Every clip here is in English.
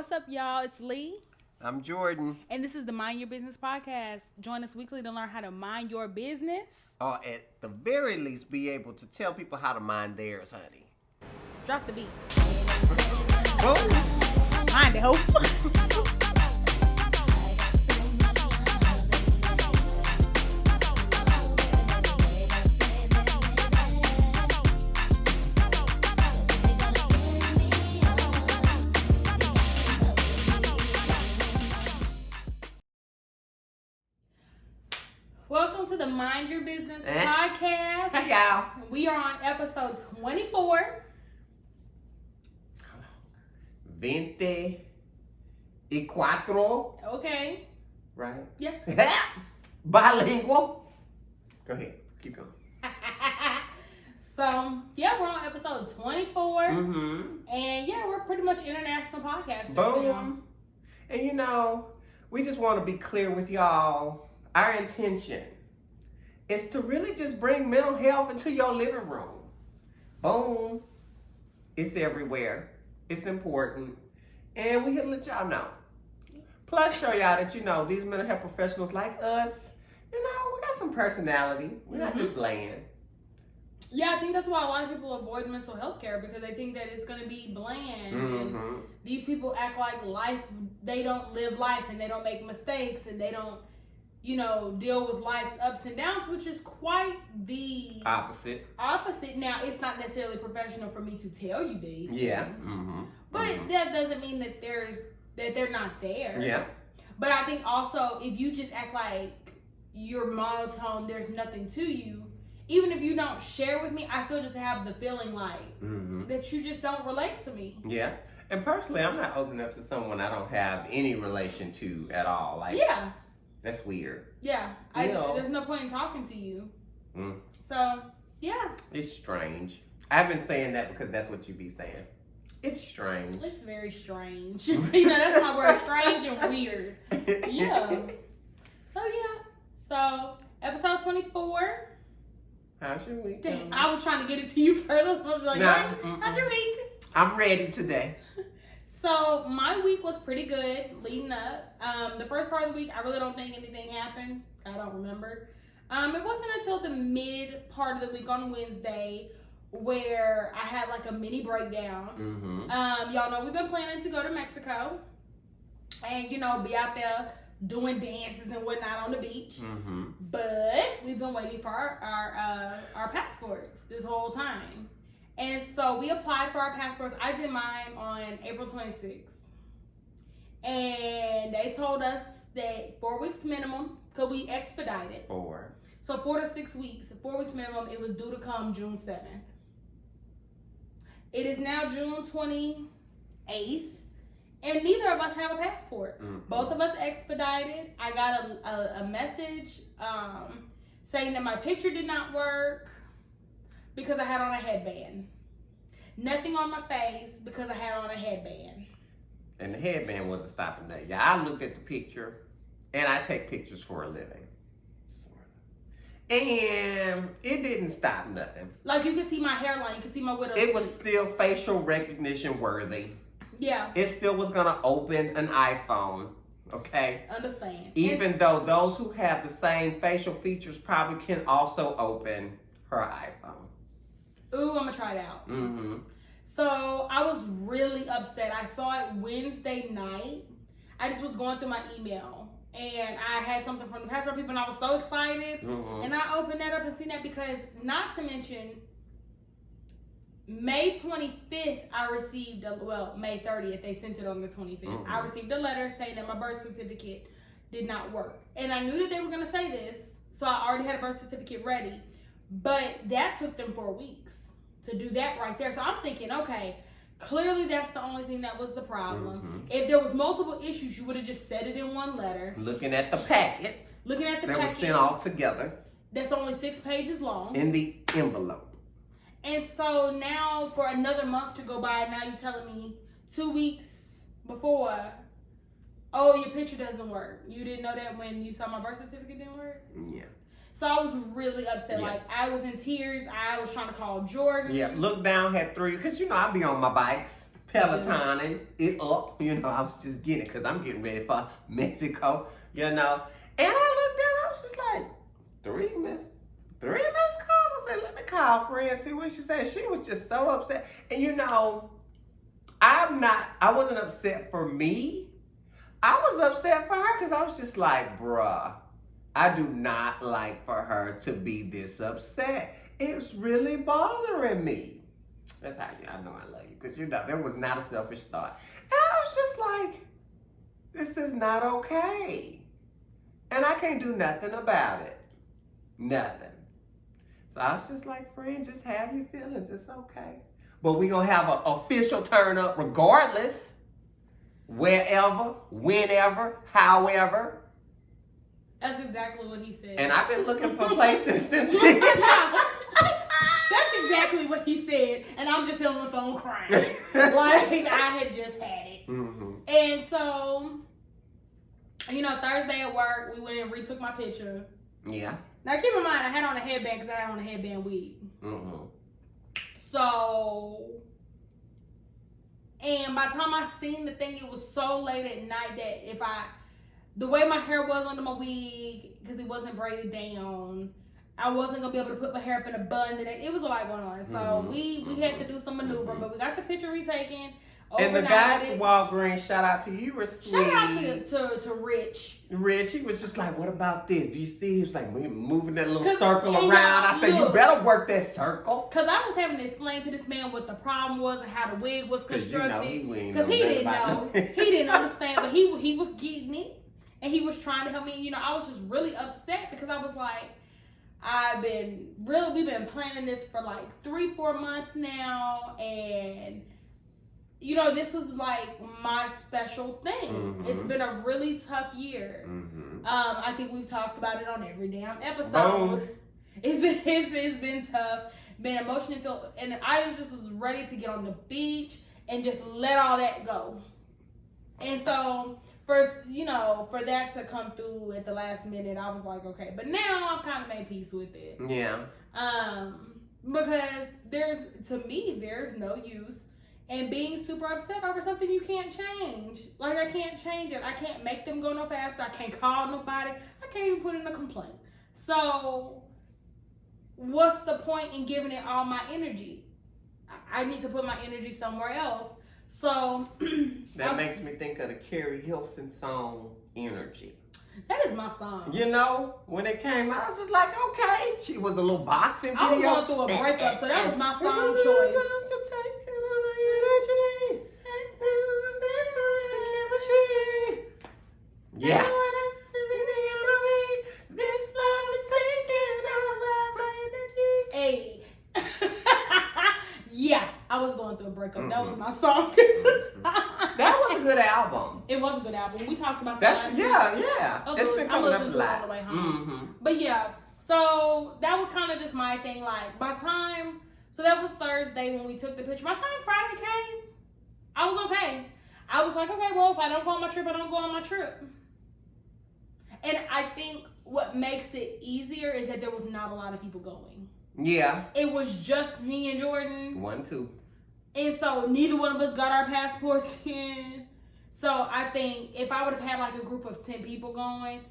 what's up, y'all? It's Lee. I'm Jordan. And this is the Mind Your Business podcast. Join us weekly to learn how to mind your business. Or at the very least, be able to tell people how to mind theirs, honey. Drop the beat. Boom. Mind it, hope. Welcome to the Mind Your Business podcast. Hey, y'all. We are on episode 24. 24. Okay. Right? Yeah. Bilingual. Go ahead. Keep going. So, yeah, we're on episode 24. Mm-hmm. And yeah, we're pretty much international podcasters Boom. now. And you know, we just want to be clear with y'all. Our intention is to really just bring mental health into your living room. Boom. It's everywhere. It's important. And we here to let y'all know. Plus show y'all that, you know, these mental health professionals like us, you know, we got some personality. We're not just bland. Yeah, I think that's why a lot of people avoid mental health care, because they think that it's going to be bland. Mm-hmm. And these people act like they don't live life, and they don't make mistakes, and they don't, you know, deal with life's ups and downs, which is quite the Opposite. Now, it's not necessarily professional for me to tell you these things. Mm-hmm. But that doesn't mean that they're not there. Yeah. But I think also, if you just act like you're monotone, there's nothing to you, even if you don't share with me, I still just have the feeling like that you just don't relate to me. Yeah. And personally, I'm not opening up to someone I don't have any relation to at all. Like, yeah. That's weird. Yeah. There's no point in talking to you. So, yeah. It's strange. I've been saying that because that's what you be saying. It's strange. It's very strange. You know, that's my word. Strange and weird. Yeah. So, episode 24. How's your week? Dang, I was trying to get it to you first. I was like, how's your week? I'm ready today. So, my week was pretty good leading up. The first part of the week, I really don't think anything happened. I don't remember. It wasn't until the mid part of the week on Wednesday where I had like a mini breakdown. Y'all know we've been planning to go to Mexico and, you know, be out there doing dances and whatnot on the beach. But we've been waiting for our passports this whole time. And so we applied for our passports. I did mine on April 26th. And they told us that 4 weeks minimum, because we expedited. 4. So 4 to 6 weeks, 4 weeks minimum, it was due to come June 7th. It is now June 28th. And neither of us have a passport. Both of us expedited. I got a message saying that my picture did not work because I had on a headband. Nothing on my face because I had on a headband. And the headband wasn't stopping that. Yeah, I looked at the picture, and I take pictures for a living. And it didn't stop nothing. Like, you can see my hairline, you can see my widow's It was still facial recognition worthy. Yeah. It still was going to open an iPhone, okay? Understand. Even though those who have the same facial features probably can also open her iPhone. Ooh, I'm going to try it out. So, I was really upset. I saw it Wednesday night. I just was going through my email. And I had something from the passport people, and I was so excited. And I opened that up and seen that because, not to mention, May 25th, I received, May 30th, they sent it on the 25th. I received a letter saying that my birth certificate did not work. And I knew that they were going to say this, so I already had a birth certificate ready. But that took them 4 weeks to do that right there. So I'm thinking, okay, clearly that's the only thing that was the problem. If there was multiple issues, you would have just said it in one letter. Looking at the packet. That was sent all together. That's only 6 pages long. In the envelope. And so now for another month to go by, now you're telling me 2 weeks before, oh, your picture doesn't work. You didn't know that when you saw my birth certificate didn't work? Yeah. So I was really upset. Yeah. Like, I was in tears. I was trying to call Jordan. Yeah, Look Down had 3, because, you know, I be on my bikes, Pelotoning it up. You know, I was just getting it because I'm getting ready for Mexico, you know. And I looked down, I was just like, three missed calls. I said, let me call friend and see what she said. She was just so upset. And you know, I wasn't upset for me. I was upset for her because I was just like, bruh, I do not like for her to be this upset. It's really bothering me. That's how I know I love you, because you know, there was not a selfish thought. And I was just like, this is not okay. And I can't do nothing about it. Nothing. So I was just like, friend, just have your feelings. It's okay. But we're going to have an official turn up regardless. Wherever, whenever, however. That's exactly what he said. And I've been looking for places since then. That's exactly what he said. And I'm just on the phone crying. Like, I had just had it. Mm-hmm. And so, you know, Thursday at work, we went and retook my picture. Yeah. Now, keep in mind, I had on a headband because I had on a headband wig. Mm-hmm. So, and by the time I seen the thing, it was so late at night that the way my hair was under my wig, because it wasn't braided down, I wasn't going to be able to put my hair up in a bun. And it was a lot going on. So, we had to do some maneuvering, but we got the picture retaken. And the guy at Walgreens, shout out to you, you were sweet. Shout out to Rich. Rich, he was just like, what about this? Do you see? He was like, we moving that little circle around. I said, you better work that circle. Because I was having to explain to this man what the problem was and how the wig was constructed. Because he didn't know. He didn't understand, but he was getting it. And he was trying to help me. You know, I was just really upset because I was like, we've been planning this for like 3-4 months now. And you know, this was like my special thing. Mm-hmm. It's been a really tough year. Mm-hmm. I think we've talked about it on every damn episode. It's been tough, been emotionally filled, and I just was ready to get on the beach and just let all that go. And so, for that to come through at the last minute, I was like, okay. But now I've kind of made peace with it. Yeah. Because there's no use and being super upset over something you can't change. Like, I can't change it. I can't make them go no faster. I can't call nobody. I can't even put in a complaint. So, what's the point in giving it all my energy? I need to put my energy somewhere else. So, that makes me think of the Carrie Hilson song, Energy. That is my song. You know, when it came out, I was just like, okay. She was a little boxing video. I was going through a breakup, so that was my song choice. Yeah. Hey. Yeah, I was going through a breakup. Mm-hmm. That was my song. That was a good album. It was a good album. We talked about that. Yeah. It's been coming up a lot. On the way home. Mm-hmm. But yeah, so that was kind of just my thing. Like, so that was Thursday when we took the picture. By the time Friday came, I was okay. I was like, okay, well, if I don't go on my trip, I don't go on my trip. And I think what makes it easier is that there was not a lot of people going. Yeah. It was just me and Jordan. 1, 2. And so neither one of us got our passports in. So I think if I would have had like a group of 10 people going,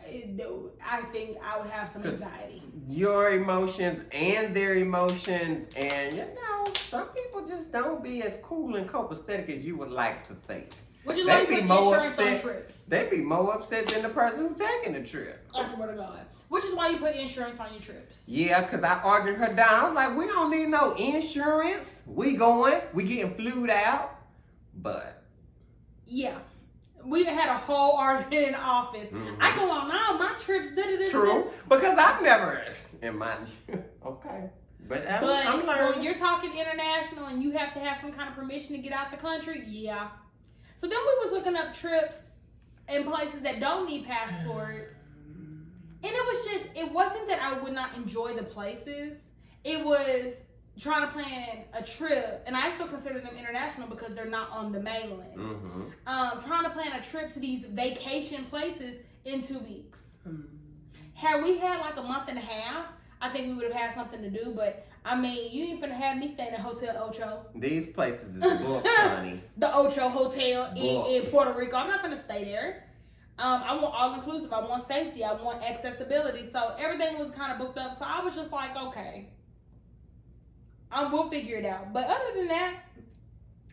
I think I would have some anxiety. Your emotions and their emotions, and you know, some people just don't be as cool and copacetic as you would like to think. Which is why you put insurance on trips. They'd be more upset than the person who's taking the trip. I swear to God. Which is why you put insurance on your trips. Yeah, because I argued her down. I was like, we don't need no insurance. We going. We getting flued out. But. Yeah. We had a whole argument in the office. Mm-hmm. I go on all my trips. True. Because I've never. In my. Okay. But I'm learning. When you're talking international and you have to have some kind of permission to get out the country, yeah. So then we was looking up trips in places that don't need passports. And it wasn't that I would not enjoy the places. It was trying to plan a trip, and I still consider them international because they're not on the mainland. Mm-hmm. Trying to plan a trip to these vacation places in 2 weeks. Mm-hmm. Had we had like a month and a half, I think we would have had something to do, but I mean, you ain't finna have me staying at Hotel Ocho. These places is booked, honey. The Ocho Hotel Booked. in Puerto Rico. I'm not finna stay there. I want all inclusive. I want safety. I want accessibility. So everything was kind of booked up. So I was just like, okay, we'll figure it out. But other than that,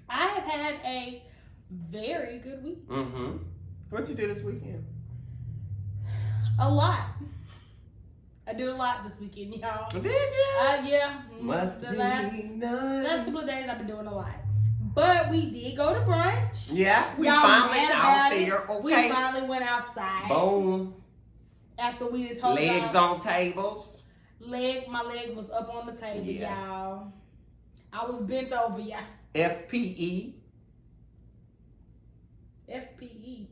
I have had a very good week. Mm-hmm. What you do this weekend? A lot. I did a lot this weekend, y'all. Did you? Yeah. Must the be last nice. couple of days I've been doing a lot. But we did go to brunch. Yeah, we Y'all finally mad out about it. there. Okay. We finally went outside. Boom. After we done told Legs y'all. on tables. My leg was up on the table, Yeah. y'all. I was bent over, y'all. FPE. FPE.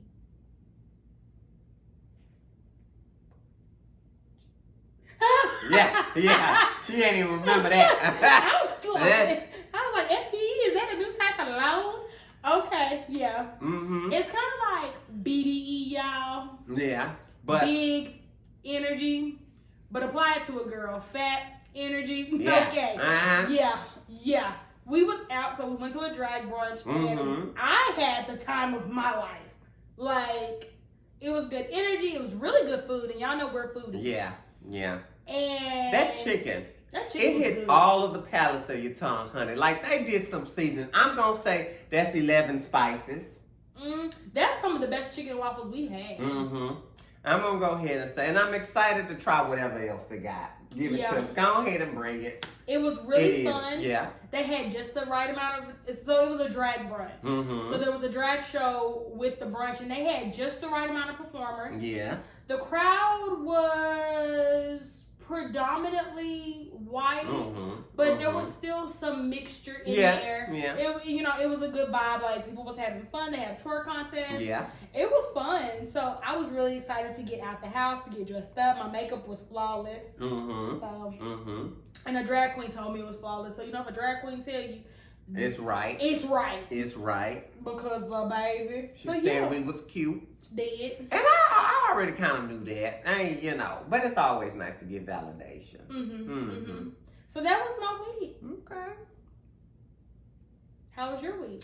Yeah. She ain't even remember that. I was like, FPE, is that a new type of loan? Okay, yeah. Mm-hmm. It's kind of like BDE, y'all. Yeah, but Big energy, but apply it to a girl. Fat energy. yeah. Okay. Uh-huh. Yeah. We was out, so we went to a drag brunch, and I had the time of my life. Like, it was good energy. It was really good food, and y'all know where food is. Yeah. And That chicken. It It hit good. all of the palates of your tongue, honey. Like, they did some seasoning. I'm gonna say that's 11 spices. That's some of the best chicken and waffles we had. Mm-hmm. I'm gonna go ahead and say, and I'm excited to try whatever else they got. Give it to them. Go ahead and bring it. It was really fun. Yeah. They had just the right amount of, so it was a drag brunch. Mm-hmm. So there was a drag show with the brunch, and they had just the right amount of performers. Yeah. The crowd was predominantly white, but there was still some mixture in there. Yeah. It was a good vibe. Like, people was having fun. They had tour contests. Yeah. It was fun. So I was really excited to get out the house, to get dressed up. My makeup was flawless. So, and a drag queen told me it was flawless. So, if a drag queen tell you, It's right. it's right. It's right. Because, baby. She said we was cute. Did. And I already kind of knew that. But it's always nice to get validation. So that was my week. Okay. How was your week?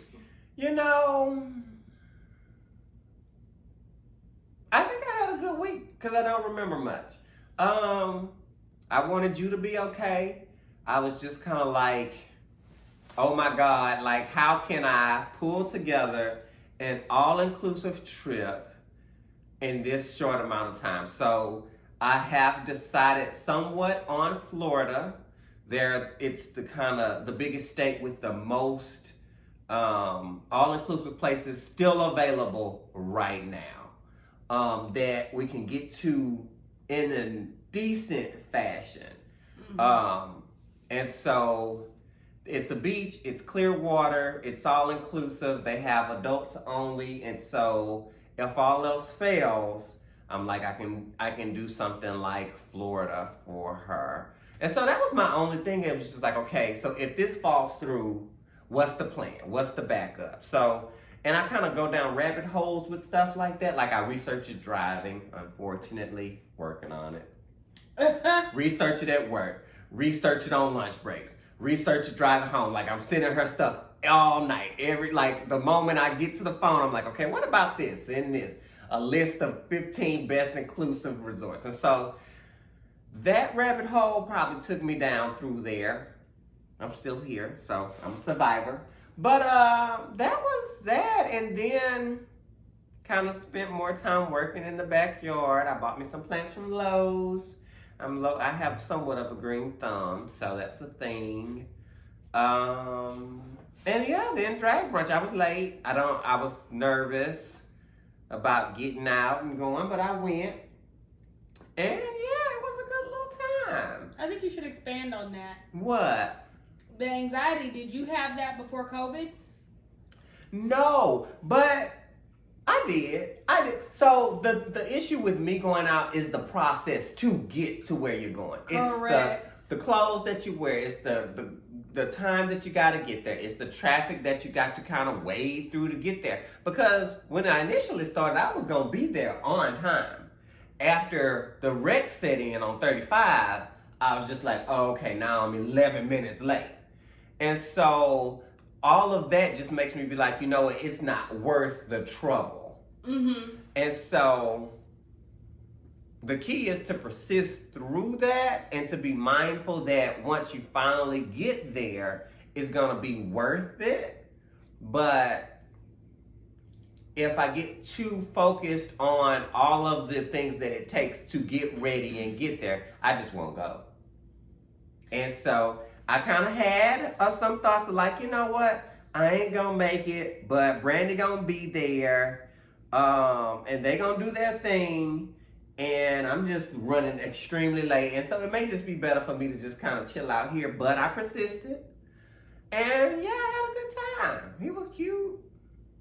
I think I had a good week because I don't remember much. I wanted you to be okay. I was just kind of like, oh my God, like, how can I pull together an all-inclusive trip in this short amount of time? So I have decided somewhat on Florida. It's the biggest state with the most all-inclusive places still available right now, that we can get to in a decent fashion. And so it's a beach, it's clear water, it's all-inclusive, they have adults only, and so if all else fails, I'm like, I can do something like Florida for her. And so that was my only thing. It was just like, okay, so if this falls through, what's the plan? What's the backup? So, and I kind of go down rabbit holes with stuff like that. Like, I research it driving, unfortunately, working on it. Research it at work. Research it on lunch breaks. Research it driving home. Like, I'm sending her stuff all night. The moment I get to the phone, I'm like, okay, what about this and this? A list of 15 best inclusive resorts. And so that rabbit hole probably took me down through there. I'm still here, so I'm a survivor. But that was that. And then kind of spent more time working in the backyard. I bought me some plants from Lowe's. I have somewhat of a green thumb, so that's a thing. And yeah, then drag brunch. I was late. I was nervous about getting out and going, but I went. And yeah, it was a good little time. I think you should expand on that. What? The anxiety, did you have that before COVID? No, but I did. So the issue with me going out is the process to get to where you're going. Correct. It's the clothes that you wear. It's the time that you got to get there. It's the traffic that you got to kind of wade through to get there. Because when I initially started, I was going to be there on time. After the wreck set in on 35, I was just like, oh, okay, now I'm 11 minutes late. And so all of that just makes me be like, you know what, it's not worth the trouble. Mm-hmm. And so the key is to persist through that and to be mindful that once you finally get there, it's going to be worth it. But if I get too focused on all of the things that it takes to get ready and get there, I just won't go. And so I kind of had some thoughts of like, you know what? I ain't going to make it, but Brandy going to be there. And they going to do their thing. And I'm just running extremely late. And so it may just be better for me to just kind of chill out here. But I persisted. And yeah, I had a good time. He was cute.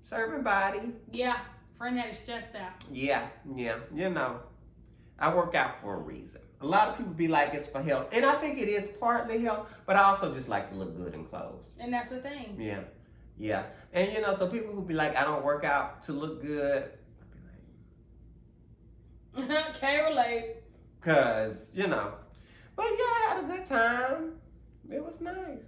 Serving body. Yeah. Friend had his chest out. Yeah. You know, I work out for a reason. A lot of people be like it's for health. And I think it is partly health. But I also just like to look good in clothes. And that's the thing. Yeah. And you know, so people who be like, I don't work out to look good. Can't relate. Cause, you know. But yeah, I had a good time. It was nice.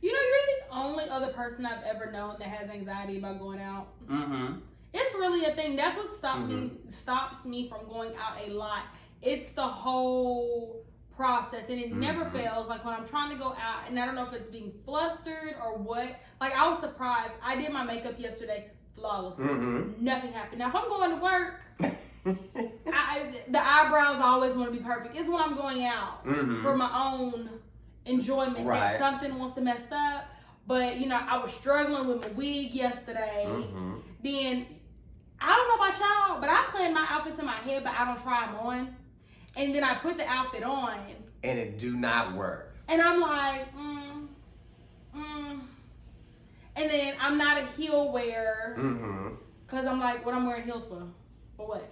You know, you're the only other person I've ever known that has anxiety about going out. Mm-hmm. It's really a thing. That's what stops me from going out a lot. It's the whole process, and it never fails. Like when I'm trying to go out, and I don't know if it's being flustered or what. Like I was surprised. I did my makeup yesterday flawlessly. Nothing happened. Now if I'm going to work, the eyebrows always want to be perfect. It's when I'm going out for my own enjoyment that something wants to mess up. But you know, I was struggling with my wig yesterday. Then I don't know about y'all, but I plan my outfits in my head, but I don't try them on. And then I put the outfit on, and it do not work. And I'm like, And then I'm not a heel wearer. Because I'm like, what I'm wearing heels for? For what?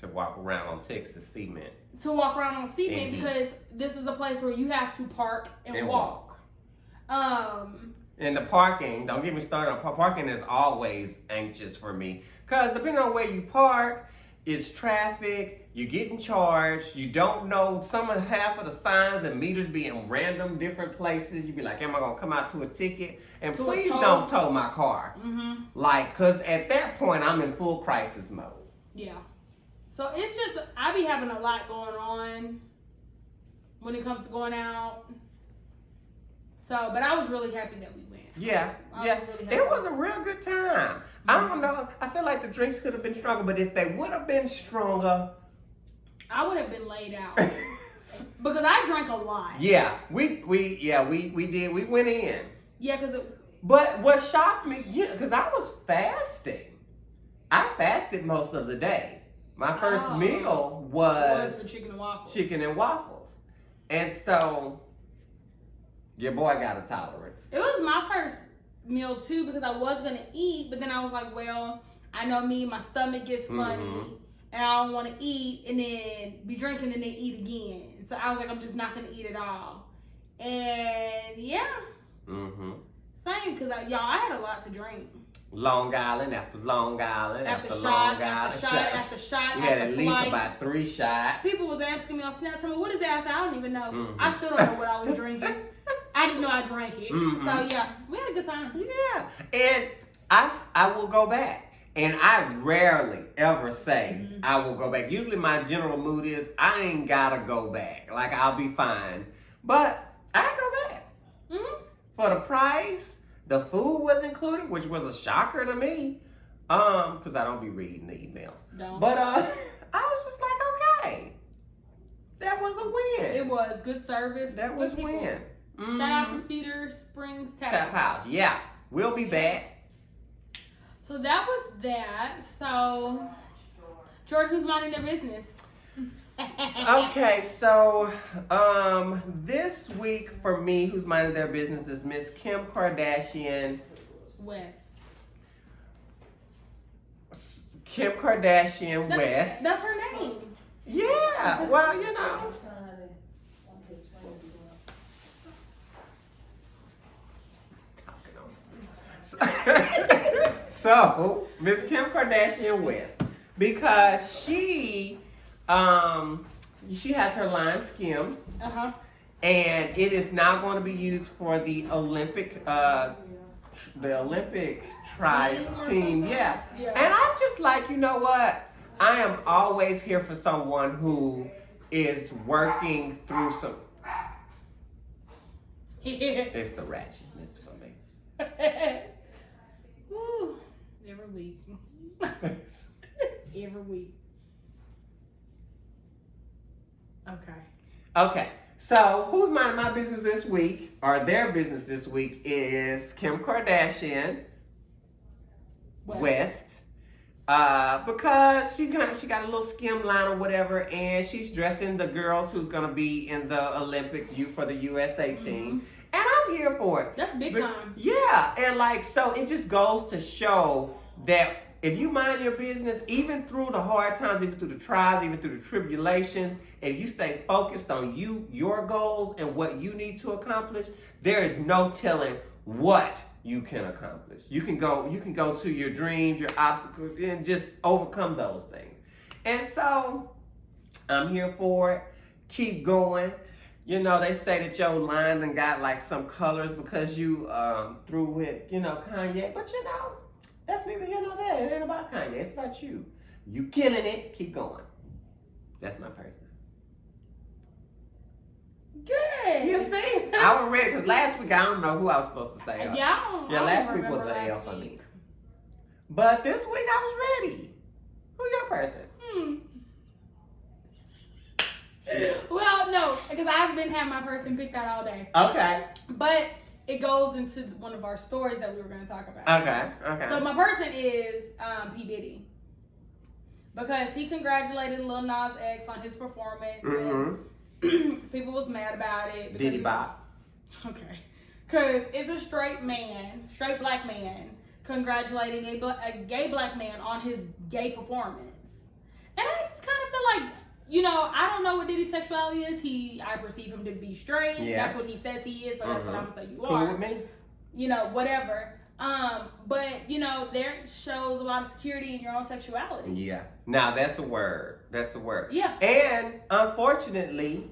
To walk around on Texas cement. To walk around on cement because this is a place where you have to park and walk. And the parking, don't get me started on parking is always anxious for me. Because depending on where you park, it's traffic, you're getting charged, you don't know half of the signs and meters be in random different places. You be like, am I going to come out to a ticket? And please don't tow my car. Like, because at that point, I'm in full crisis mode. Yeah. So it's just, I be having a lot going on when it comes to going out. So, but I was really happy that we went. Yeah. It was a real good time. I don't know. I feel like the drinks could have been stronger, but if they would have been stronger, I would have been laid out. Because I drank a lot. Yeah, we did. We went in. Yeah, because But what shocked me, because I was fasting. I fasted most of the day. My first meal was the chicken and waffles. And so your boy got a tolerance. It was my first meal too because I was gonna eat, but then I was like, well, I know me, my stomach gets funny, and I don't want to eat and then be drinking and then eat again. So I was like, I'm just not gonna eat at all. And yeah, same because I had a lot to drink. Long Island after Long Island after Long shot Island after shot. We had at least about 3 shots. People was asking me on Snap, tell me what is that? I said, I don't even know. I still don't know what I was drinking. I just know I drank it. So yeah, we had a good time. Yeah, and I will go back. And I rarely ever say I will go back. Usually my general mood is I ain't gotta go back. Like I'll be fine. But I go back. For the price, the food was included, which was a shocker to me. Because I don't be reading the emails. Don't. But I was just like, okay. That was a win. It was good service. That was a win. Shout out to Cedar Springs Tap House. Yeah. We'll be back. So that was that. So, Jordan, who's minding their business? Okay, so this week for me, who's minding their business is Miss Kim Kardashian West. Kim Kardashian West. That's her name. Yeah, well, you know. So, Miss Kim Kardashian West, because she she has her line Skims. Uh-huh. And it is now going to be used for the Olympic team. Yeah. And I'm just like, you know what? I am always here for someone who is working through some. It's the ratchetness for me. Woo. Every week. Every week. Okay. So, who's minding my business this week, or their business this week, is Kim Kardashian West. Because she got a little skim line or whatever, and she's dressing the girls who's gonna be in the Olympic for the USA team, and I'm here for it. That's big time. Yeah, and like so, it just goes to show that if you mind your business, even through the hard times, even through the trials, even through the tribulations, if you stay focused on your goals and what you need to accomplish, there is no telling what you can accomplish. You can go to your dreams, your obstacles, and just overcome those things. And so, I'm here for it. Keep going. You know, they say that your line done got like some colors because you threw with, Kanye. But that's neither here nor there. It ain't about Kanye. It's about you. You killing it. Keep going. That's my person. Good. You see? I was ready because last week I don't know who I was supposed to say. Last week was an L for me. But this week I was ready. Who's your person? Well, no, because I've been having my person picked out all day. Okay. But it goes into one of our stories that we were going to talk about. Okay. So my person is P. Diddy. Because he congratulated Lil Nas X on his performance. And people was mad about it. Diddy Bop. Okay. Because it's a straight black man, congratulating a gay black man on his gay performance. And I just kind of feel like, I don't know what Diddy's sexuality is. I perceive him to be straight. Yeah. That's what he says he is, so that's what I'm going to say you are. Cool with me. Whatever. But, there shows a lot of security in your own sexuality. Yeah. Now, that's a word. Yeah. And, unfortunately,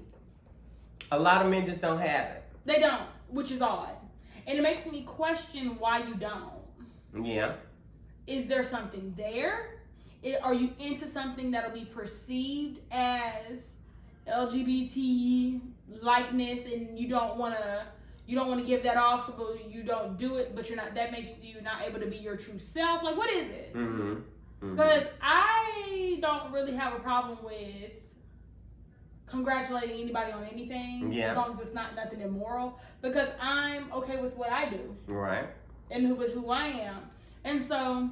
a lot of men just don't have it. They don't, which is odd. And it makes me question why you don't. Yeah. Is there something there? Are you into something that'll be perceived as LGBT likeness and you don't want to give that off, so you don't do it, but that makes you not able to be your true self? Like, what is it? Because I don't really have a problem with congratulating anybody on anything, as long as it's not nothing immoral, because I'm okay with what I do. Right. And with who I am. And so,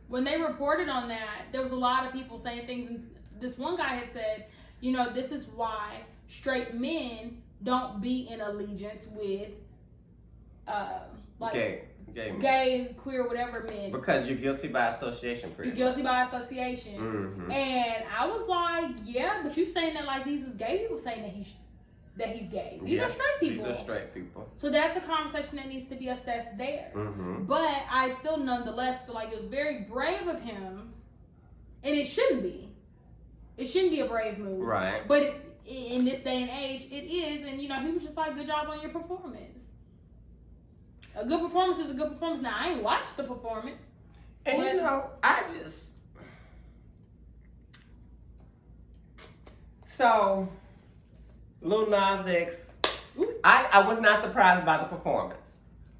when they reported on that, there was a lot of people saying things. And this one guy had said, this is why straight men don't be in allegiance with, gay, queer, whatever men. Because you're guilty by association. You're guilty by association. And I was like, yeah, but you saying that like these is gay people saying that he's gay. These are straight people. These are straight people. So that's a conversation that needs to be assessed there. But I still nonetheless feel like it was very brave of him, and it shouldn't be. It shouldn't be a brave move. Right. But in this day and age, it is. And, he was just like, good job on your performance. A good performance is a good performance. Now, I ain't watched the performance. And, So, Lil Nas X, I was not surprised by the performance.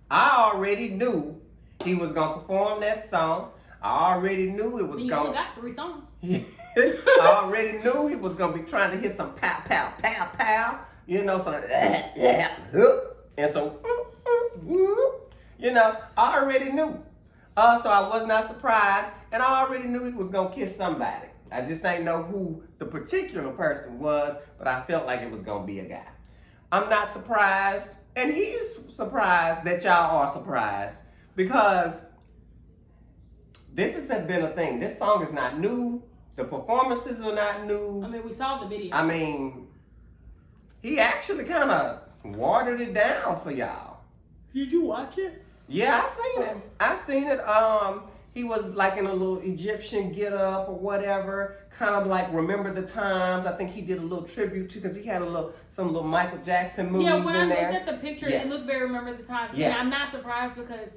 I already knew he was going to perform that song. I already knew it was going to... You only got 3 songs. I already knew he was going to be trying to hit some pow, pow, pow, pow. Some... And some... I already knew. So I was not surprised. And I already knew he was going to kiss somebody. I just ain't know who the particular person was, but I felt like it was going to be a guy. I'm not surprised, and he's surprised that y'all are surprised, because this has been a thing. This song is not new. The performances are not new. I mean, we saw the video. I mean, he actually kind of watered it down for y'all. Did you watch it? Yeah, I seen it. He was like in a little Egyptian get up or whatever, kind of like Remember the Times. I think he did a little tribute to, because he had some little Michael Jackson moves Yeah, when in I there. looked at the picture, it looked very Remember the Times. Yeah. And I'm not surprised because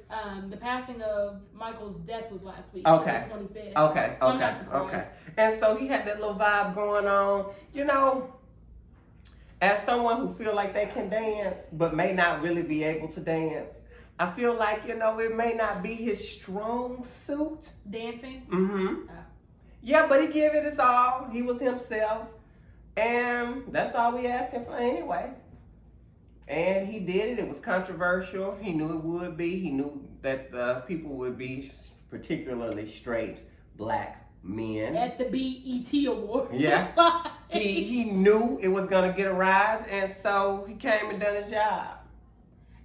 the passing of Michael's death was last week. Okay. The 25th. Okay. So I'm not surprised. Okay. And so he had that little vibe going on. You know, as someone who feel like they can dance but may not really be able to dance, I feel like, you know, it may not be his strong suit. Dancing? Mm-hmm. Yeah, but he gave it his all. He was himself. And that's all we asking for anyway. And he did it. It was controversial. He knew it would be. He knew that people would be, particularly straight black men. At the BET Awards. Yeah. he knew it was going to get a rise. And so he came and done his job.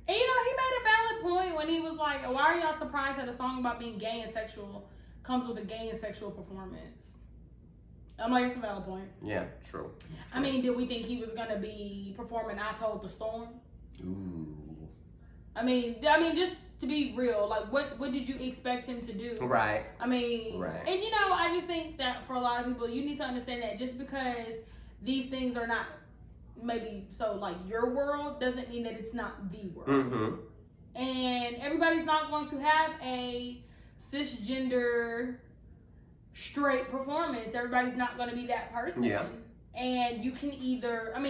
And you know, he made a valid point when he was like, why are y'all surprised that a song about being gay and sexual comes with a gay and sexual performance? I'm like, it's a valid point. Yeah, true. I mean, did we think he was going to be performing I Told the Storm? Ooh. I mean, just to be real, like, what did you expect him to do? Right. I mean, right. And you know, I just think that for a lot of people, you need to understand that just because these things are not maybe so like your world doesn't mean that it's not the world. Mm-hmm. And everybody's not going to have a cisgender straight performance. Everybody's not going to be that person. Yeah. And you can either, I'm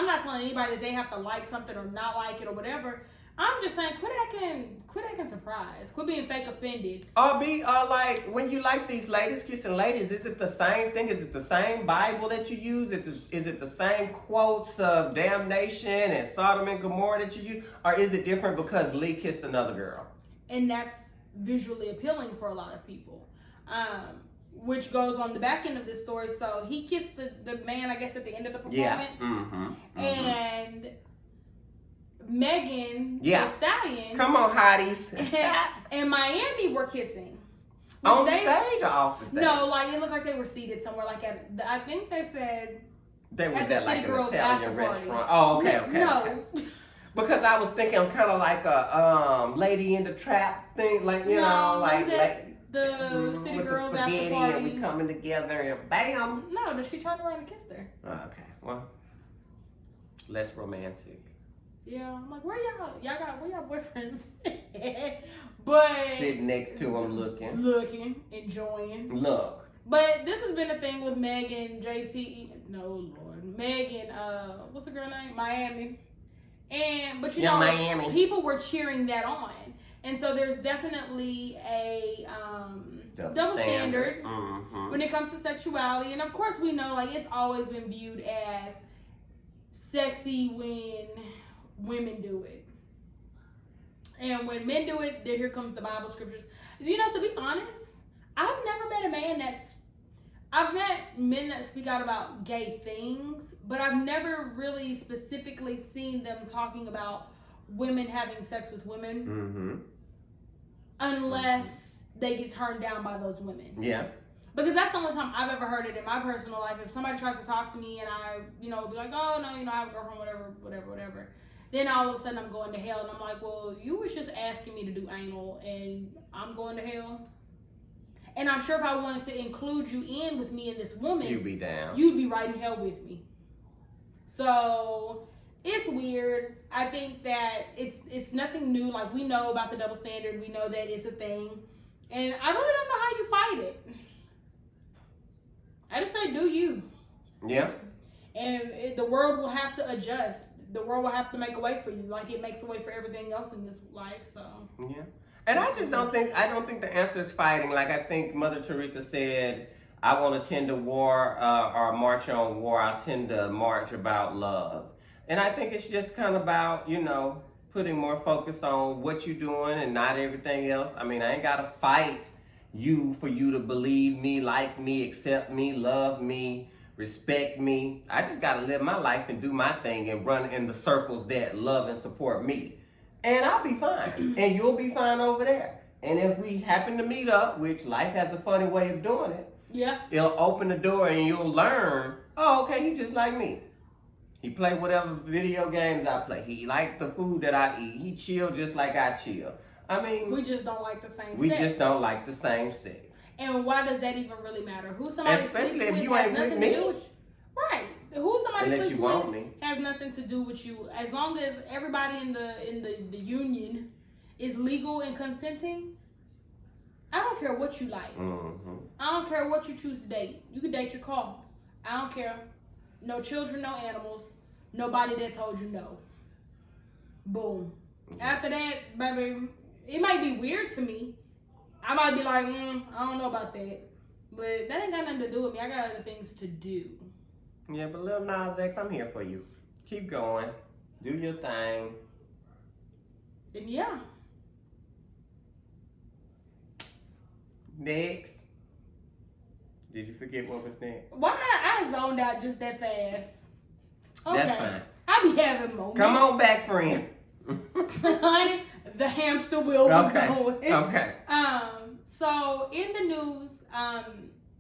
not telling anybody that they have to like something or not like it or whatever. I'm just saying, quit acting surprised. Quit being fake offended. Or be like, when you like these ladies kissing ladies, is it the same thing? Is it the same Bible that you use? Is it the same quotes of damnation and Sodom and Gomorrah that you use? Or is it different because Lee kissed another girl? And that's visually appealing for a lot of people. Which goes on the back end of this story. So he kissed the man, I guess, at the end of the performance. Yeah. Mm-hmm. Mm-hmm. And Megan Thee Stallion. Come on, hotties. and Miami were kissing. On the stage or off the stage? No, like it looked like they were seated somewhere. Like I think they said they was at the at like City an Girls Italian after party. restaurant. Oh, okay. No. Because I was thinking kind of like a Lady in the Trap thing, like you know, like the City with Girls the after spaghetti party. and we coming together and bam. No, she turned around and kissed her. Oh, okay, well, less romantic. Yeah, I'm like, where y'all boyfriends? But sitting next to him, looking, enjoying. Look. But this has been a thing with Megan, Megan, what's the girl name? Miami. But you know, Miami. People were cheering that on. And so there's definitely a double standard when it comes to sexuality. And of course we know, like, it's always been viewed as sexy when women do it. And when men do it, here comes the Bible scriptures. You know, to be honest, I've never met a man I've met men that speak out about gay things, but I've never really specifically seen them talking about women having sex with women unless they get turned down by those women. Yeah. Because that's the only time I've ever heard it in my personal life. If somebody tries to talk to me and I, be like, oh, no, I have a girlfriend, whatever. Then all of a sudden I'm going to hell. And I'm like, well, you was just asking me to do anal and I'm going to hell. And I'm sure if I wanted to include you in with me and this woman, you'd be down. You'd be right in hell with me. So it's weird. I think that it's nothing new. Like, we know about the double standard. We know that it's a thing. And I really don't know how you fight it. I just say, do you? Yeah. And the world will have to adjust. The world will have to make a way for you, like it makes a way for everything else in this life. So yeah. And I just don't think the answer is fighting. Like, I think Mother Teresa said, I want to tend to war or march on war. I tend to march about love. And I think it's just kind of about, putting more focus on what you're doing and not everything else. I mean, I ain't got to fight you for you to believe me, like me, accept me, love me, respect me. I just got to live my life and do my thing and run in the circles that love and support me. And I'll be fine. And you'll be fine over there. And if we happen to meet up, which life has a funny way of doing it, it'll open the door and you'll learn, oh, okay, he just like me. He play whatever video games I play. He like the food that I eat. He chill just like I chill. I mean, we just don't like the same we sex. just don't like the same sex. And why does that even really matter? Who somebody Especially sleeps if with you has ain't with nothing me. to do with you. Right. Who somebody Unless sleeps you want with me. has nothing to do with you. As long as everybody in the union is legal and consenting, I don't care what you like. Mm-hmm. I don't care what you choose to date. You can date your car. I don't care. No children, no animals. Nobody that told you no. Boom. Mm-hmm. After that, baby, it might be weird to me. I might be like, I don't know about that. But that ain't got nothing to do with me. I got other things to do. Yeah, but Lil Nas X, I'm here for you. Keep going. Do your thing. And yeah. Next. Did you forget what was next? Why I zoned out just that fast? Okay. That's fine. I be having moments. Come on back, friend. Honey, the hamster wheel was going. Okay. So in the news,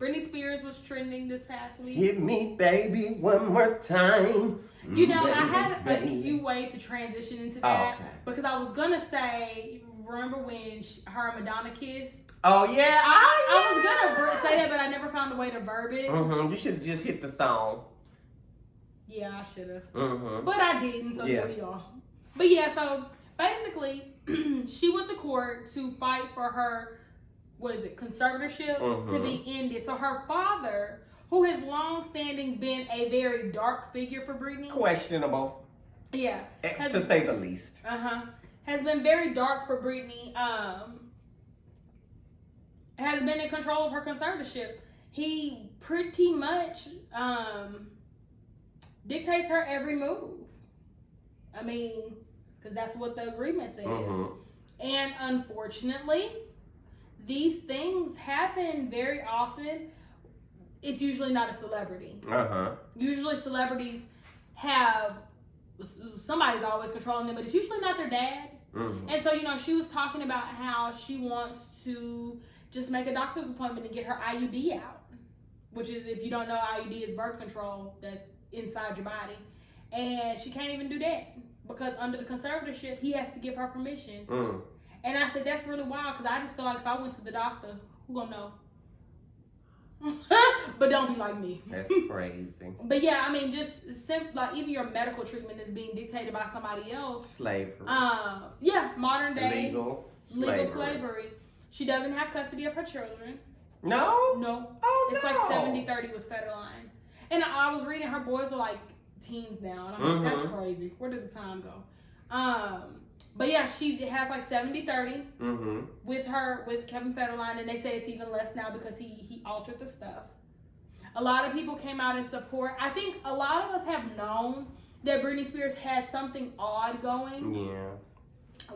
Britney Spears was trending this past week. Hit me, baby, one more time. You know, baby, I had a baby. cute way to transition into that because I was gonna say, remember when her and Madonna kissed? Oh yeah, I was gonna say that, but I never found a way to verb it. Mm-hmm. You should have just hit the song. Yeah, I should have, Mm-hmm. but I didn't. So here we are. But yeah, so basically, she went to court to fight for her. What is it? Conservatorship to be ended. So her father, who has long standing been a very dark figure for Britney. Questionable. Yeah. To say the least. Has been very dark for Britney. Has been in control of her conservatorship. He pretty much dictates her every move. I mean, because that's what the agreement says. And unfortunately, these things happen very often. It's usually not a celebrity. Usually celebrities have, somebody's always controlling them, but it's usually not their dad. And so, you know, she was talking about how she wants to just make a doctor's appointment and get her IUD out. Which is, if you don't know, IUD is birth control that's inside your body. And she can't even do that. Because under the conservatorship, he has to give her permission. And I said, that's really wild, because I just feel like if I went to the doctor, who gonna know? But don't be like me. That's crazy. But yeah, I mean, just like even your medical treatment is being dictated by somebody else. Slavery. Yeah, modern day legal slavery. She doesn't have custody of her children. No? No. Oh, it's like 70-30 with Federline. And I was reading her boys are like teens now, and I'm like, that's crazy. Where did the time go? But yeah, she has like 70-30 with Kevin Federline, and they say it's even less now because he altered the stuff. A lot of people came out in support. I think a lot of us have known that Britney Spears had something odd going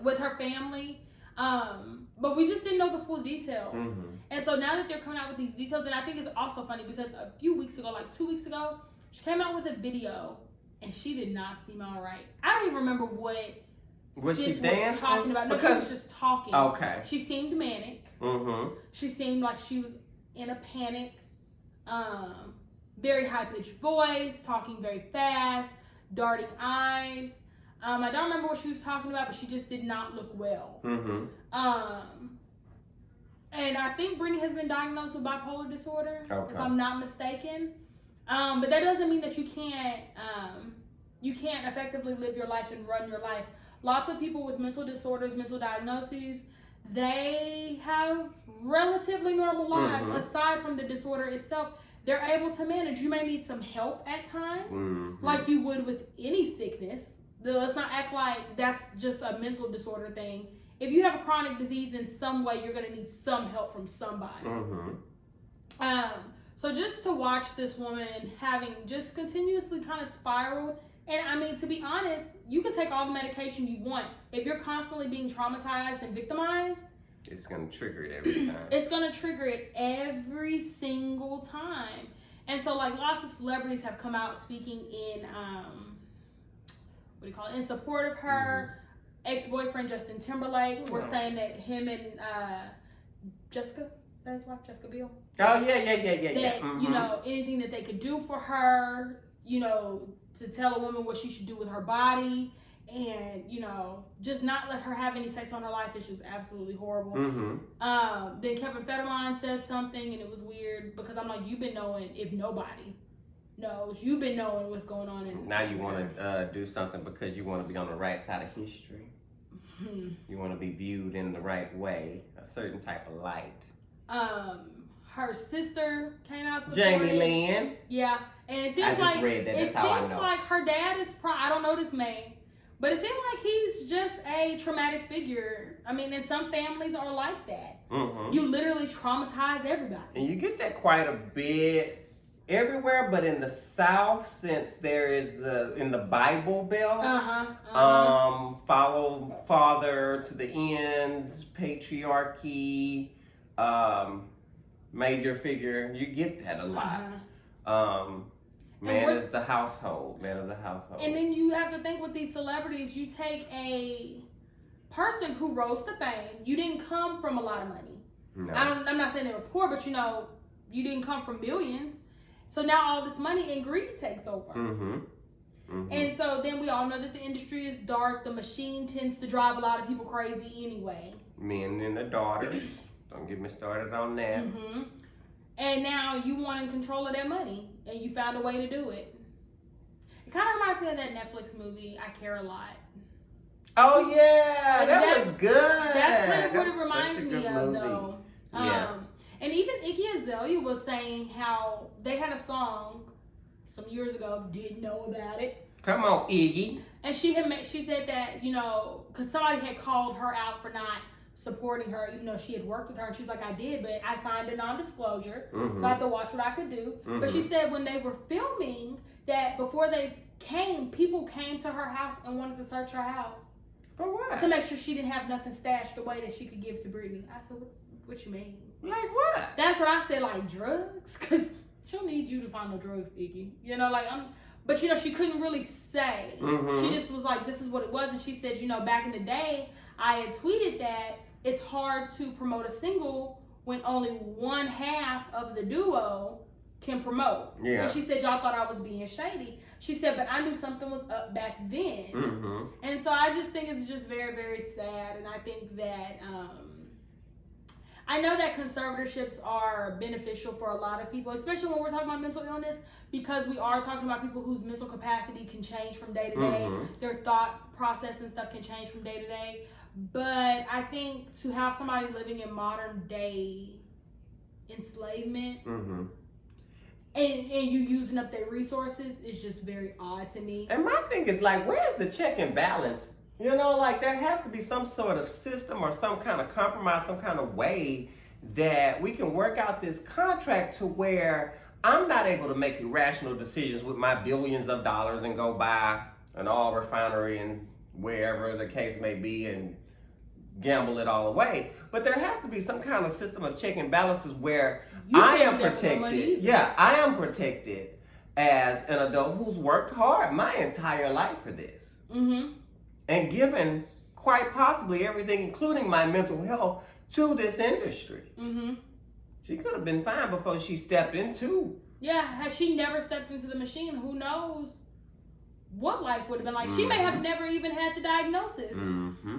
with her family, but we just didn't know the full details. And so now that they're coming out with these details, and I think it's also funny because a few weeks ago, like 2 weeks ago, she came out with a video, and she did not seem all right. I don't even remember what was Sis she dancing? was talking about. No, she was just talking. Okay. She seemed manic. She seemed like she was in a panic. Very high-pitched voice, talking very fast, darting eyes. I don't remember what she was talking about, but she just did not look well. And I think Britney has been diagnosed with bipolar disorder, if I'm not mistaken. But that doesn't mean that you can't effectively live your life and run your life. Lots of people with mental disorders, mental diagnoses, they have relatively normal lives. Aside from the disorder itself, they're able to manage. You may need some help at times, like you would with any sickness. Let's not act like that's just a mental disorder thing. If you have a chronic disease in some way, you're going to need some help from somebody. So just to watch this woman having just continuously kind of spiraled. And I mean, to be honest, you can take all the medication you want. If you're constantly being traumatized and victimized, it's going to trigger it every time. It's going to trigger it every single time. And so, like, lots of celebrities have come out speaking in, in support of her. Ex-boyfriend Justin Timberlake were saying that him and Jessica, is that his wife, Jessica Biel? Oh, yeah. That, you know, anything that they could do for her, you know, to tell a woman what she should do with her body. and just not let her have any sex on her life is just absolutely horrible. Then Kevin Federline said something, and it was weird because I'm like, you've been knowing, if nobody knows, you've been knowing what's going on. And now you want to do something because you want to be on the right side of history. You want to be viewed in the right way, a certain type of light. Her sister came out supporting Jamie Lynn. Yeah, and it seems I just like read that. That's how I know. like her dad is. I don't know this man, but it seems like he's just a traumatic figure. I mean, and some families are like that. You literally traumatize everybody, and you get that quite a bit everywhere, but in the South, since there is in the Bible Belt, follow father to the ends, patriarchy, major figure. You get that a lot. Man is the household. Man of the household. And then you have to think with these celebrities, you take a person who rose to fame. You didn't come from a lot of money. No. I'm not saying they were poor, but you didn't come from millions. So now all this money and greed takes over. And so then we all know that the industry is dark. The machine tends to drive a lot of people crazy anyway. Men and their daughters. Don't get me started on that. And now you want in control of that money, and you found a way to do it. It kind of reminds me of that Netflix movie, I Care a Lot. Oh yeah, that was good. That's kind of what it reminds me of, movie. though. Yeah. And even Iggy Azalea was saying how they had a song some years ago, didn't know about it. Come on, Iggy. And she said that, because somebody had called her out for not supporting her, even though she had worked with her, and she's like, I did, but I signed a non-disclosure, so I had to watch what I could do. But she said when they were filming, that before they came, people came to her house and wanted to search her house. For what? To make sure she didn't have nothing stashed away that she could give to Brittany. I said, what you mean? Like what? That's what I said, like drugs? Because she'll need you to find no drugs, Iggy. But she couldn't really say. She just was like, this is what it was. And she said, back in the day, I had tweeted that it's hard to promote a single when only one half of the duo can promote. Yeah. And she said, y'all thought I was being shady. She said, but I knew something was up back then. And so I just think it's just very, very sad. And I think that, I know that conservatorships are beneficial for a lot of people, especially when we're talking about mental illness, because we are talking about people whose mental capacity can change from day to day. Their thought process and stuff can change from day to day. But I think to have somebody living in modern day enslavement and you using up their resources is just very odd to me. And my thing is like, where's the check and balance? Like there has to be some sort of system or some kind of compromise, some kind of way that we can work out this contract to where I'm not able to make irrational decisions with my billions of dollars and go buy an oil refinery and wherever the case may be and gamble it all away. But there has to be some kind of system of check and balances where I am protected. Yeah, I am protected as an adult who's worked hard my entire life for this. And given quite possibly everything, including my mental health, to this industry. She could have been fine before she stepped into. Yeah, had she never stepped into the machine, who knows what life would have been like. She may have never even had the diagnosis.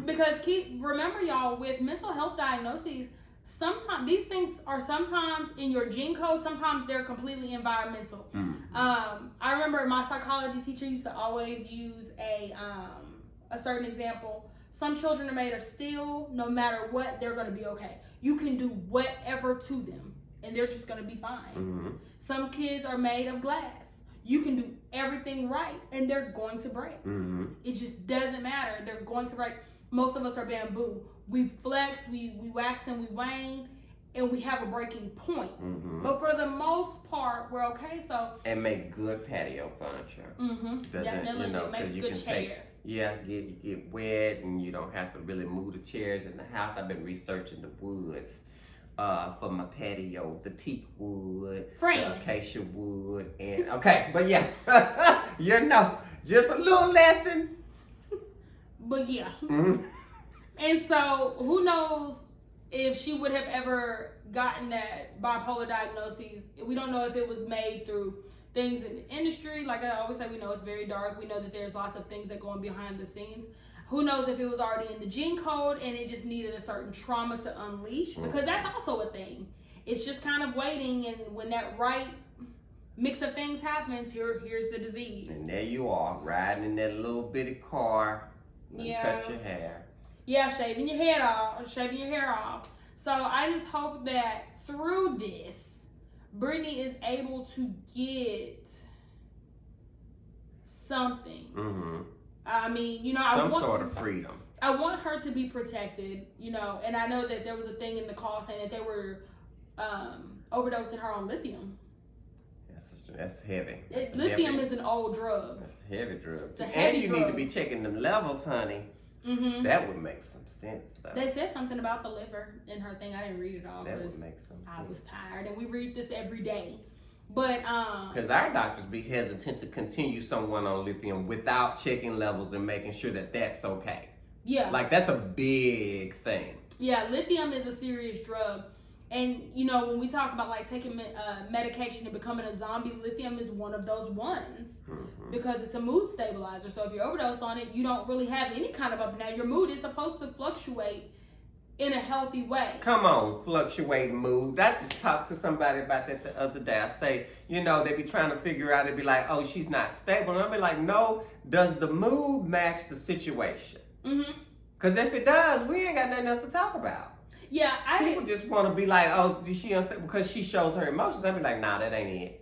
Because remember y'all, with mental health diagnoses, sometimes these things are sometimes in your gene code, sometimes they're completely environmental. I remember my psychology teacher used to always use a certain example. Some children are made of steel. No matter what, they're going to be okay. You can do whatever to them and they're just going to be fine. Some kids are made of glass. You can do everything right and they're going to break. It just doesn't matter. They're going to break. Most of us are bamboo. We flex, we wax and we wane, and we have a breaking point. But for the most part, we're okay. So and make good patio furniture. Definitely, it makes good chairs. Get wet, and you don't have to really move the chairs in the house. I've been researching the woods for my patio, the teak wood, the acacia wood, and but yeah, just a little lesson. But yeah, and so who knows if she would have ever gotten that bipolar diagnosis. We don't know if it was made through things in the industry. Like I always say, we know it's very dark. We know that there's lots of things that go on behind the scenes. Who knows if it was already in the gene code and it just needed a certain trauma to unleash? Because that's also a thing. It's just kind of waiting, and when that right mix of things happens, here's the disease. And there you are, riding in that little bitty car. Cut your hair. Yeah, shaving your hair off. So I just hope that through this, Brittany is able to get something. Mm-hmm. I mean, some sort of freedom. I want her to be protected, and I know that there was a thing in the call saying that they were overdosing her on lithium. That's heavy. Lithium is an old drug. That's a heavy drug. It's a heavy and you drug. need to be checking them levels, honey. Mm-hmm. That would make some sense, though. They said something about the liver in her thing. I didn't read it all That because would make some sense. I was tired, and we read this every day. But because our doctors be hesitant to continue someone on lithium without checking levels and making sure that that's okay. Yeah, like that's a big thing. Yeah, lithium is a serious drug, and when we talk about like taking medication and becoming a zombie, lithium is one of those ones because it's a mood stabilizer. So if you're overdosed on it, you don't really have any kind of up and down. Your mood is supposed to fluctuate in a healthy way. Come on, fluctuating mood. I just talked to somebody about that the other day. I say, they be trying to figure out, they'd be like, oh, she's not stable. And I'll be like, no, does the mood match the situation? Mm-hmm. Because if it does, we ain't got nothing else to talk about. Yeah, people just want to be like, oh, did she unstable? Because she shows her emotions. I'd be like, nah, that ain't it.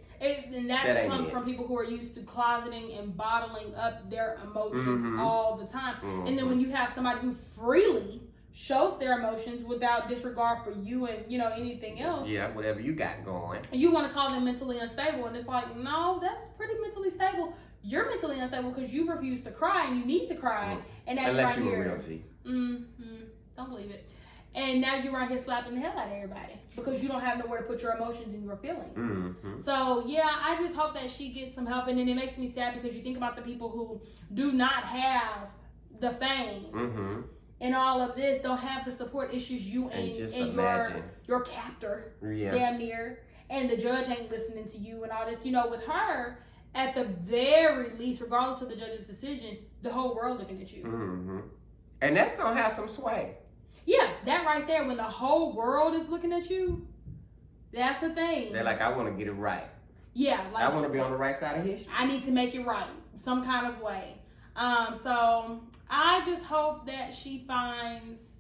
And that comes from people who are used to closeting and bottling up their emotions all the time. Mm-hmm. And then when you have somebody who freely shows their emotions without disregard for you and anything else. Yeah, whatever you got going. You want to call them mentally unstable, and it's like, no, that's pretty mentally stable. You're mentally unstable because you refuse to cry and you need to cry, and now unless you're you're right a real G. Don't believe it. And now you're right here slapping the hell out of everybody because you don't have nowhere to put your emotions and your feelings. Mm-hmm. So yeah, I just hope that she gets some help, and then it makes me sad because you think about the people who do not have the fame. Mm-hmm. And all of this don't have the support issues you and your captor damn near, and the judge ain't listening to you and all this. With her, at the very least, regardless of the judge's decision, the whole world looking at you. Mm-hmm. And that's gonna have some sway. Yeah, that right there, when the whole world is looking at you, that's the thing. They're like, I want to get it right. Yeah, I want to be on the right side of history. I need to make it right, some kind of way. So I just hope that she finds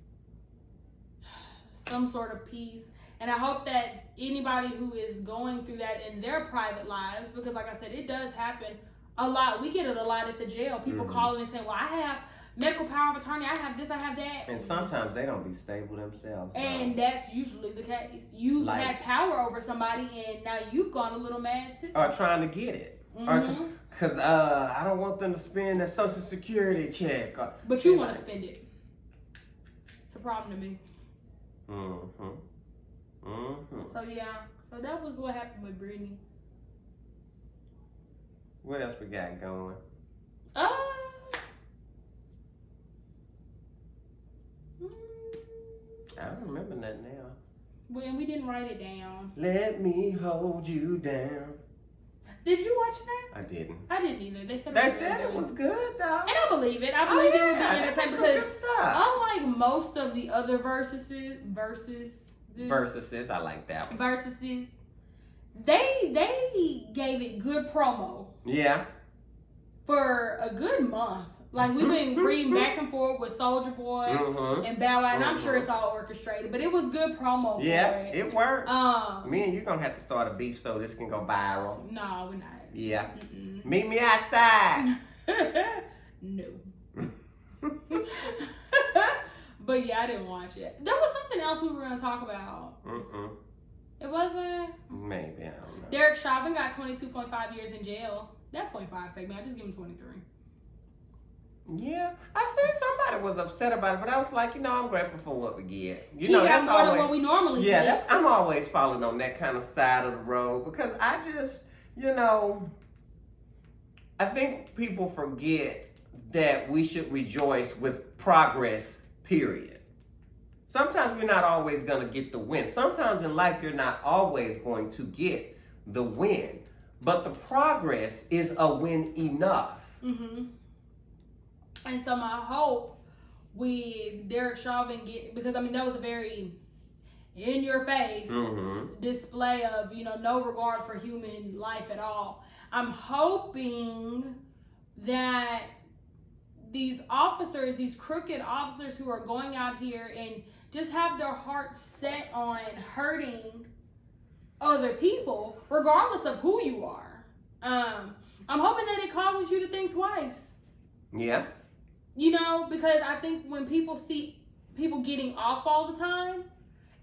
some sort of peace, and I hope that anybody who is going through that in their private lives, because like I said, it does happen a lot. We get it a lot at the jail. People calling and saying, well, I have medical power of attorney, I have this, I have that. And sometimes they don't be stable themselves. And that's usually the case. You've had power over somebody, and now you've gone a little mad too. Or trying to get it. Because I don't want them to spend a Social Security check. But you want to spend it. It's a problem to me. So yeah, so that was what happened with Brittany. What else we got going? I don't remember nothing now. Well, and we didn't write it down. Let me hold you down. Did you watch that? I didn't. I didn't either. They said it was good though. And I believe it. I believe it would be entertaining because unlike most of the other verses, I like that one. Versuses, they gave it good promo. Yeah. For a good month. Like, we've been reading back and forth with Soulja Boy and Bow Wow, and I'm sure it's all orchestrated, but it was good promo for it. It worked. Me and you gonna have to start a beef so this can go viral. No, we're not. Yeah. Meet me outside. No. But yeah, I didn't watch it. There was something else we were gonna talk about. It wasn't? Maybe, I don't know. Derek Chauvin got 22.5 years in jail. That 0.5 segment, I just give him 23. Yeah, I seen somebody was upset about it, but I was like, I'm grateful for what we get. He got more than what we normally get. Yeah, I'm always falling on that kind of side of the road because I just, I think people forget that we should rejoice with progress, period. Sometimes we're not always going to get the win. Sometimes in life, you're not always going to get the win. but the progress is a win enough. Mm-hmm. And so my hope with Derek Chauvin because I mean that was a very in your face display of, you know, no regard for human life at all. I'm hoping that these officers, these crooked officers who are going out here and just have their hearts set on hurting other people, regardless of who you are. I'm hoping that it causes you to think twice. Yeah. You know, because I think when people see people getting off all the time,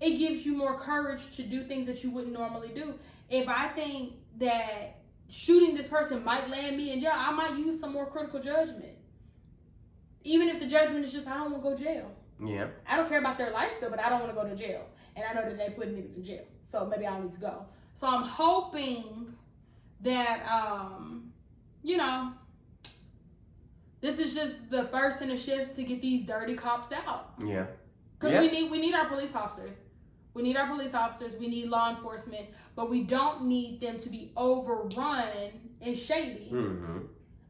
it gives you more courage to do things that you wouldn't normally do. If I think that shooting this person might land me in jail, I might use some more critical judgment. Even if the judgment is just, I don't want to go to jail. Yeah. I don't care about their life still, but I don't want to go to jail. And I know that they put niggas in jail. So maybe I don't need to go. So I'm hoping that, you know, this is just the first in a shift to get these dirty cops out. Yeah. Because we need our police officers. We need our police officers. We need law enforcement. But we don't need them to be overrun and shady. Mm-hmm.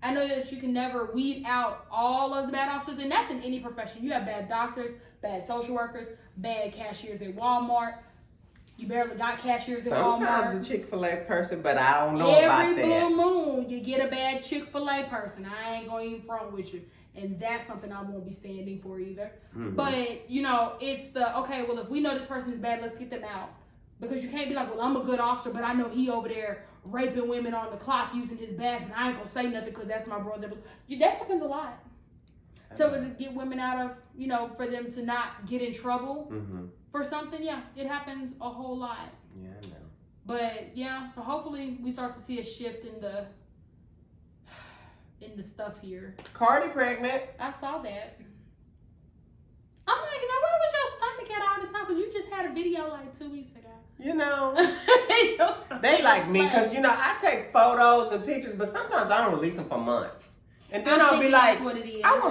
I know that you can never weed out all of the bad officers. And that's in any profession. You have bad doctors, bad social workers, bad cashiers at Walmart. You barely got cashiers at Walmart. Sometimes a Chick-fil-A person, but I don't know about that. Every blue moon, you get a bad Chick-fil-A person. I ain't going to even front with you. And that's something I won't be standing for either. Mm-hmm. But, you know, it's okay, well, if we know this person is bad, let's get them out. Because you can't be like, well, I'm a good officer, but I know he over there raping women on the clock using his badge, and I ain't going to say nothing because that's my brother. That happens a lot. So to get women out of, you know, for them to not get in trouble for something, yeah, it happens a whole lot. Yeah, I know. But, yeah, so hopefully we start to see a shift in the stuff here. Cardi pregnant. I saw that. I'm like, now where was your stomach at all this time? Because you just had a video like 2 weeks ago. You know, they like me because, you know, I take photos and pictures, but sometimes I don't release them for months. And then I'll be like, I want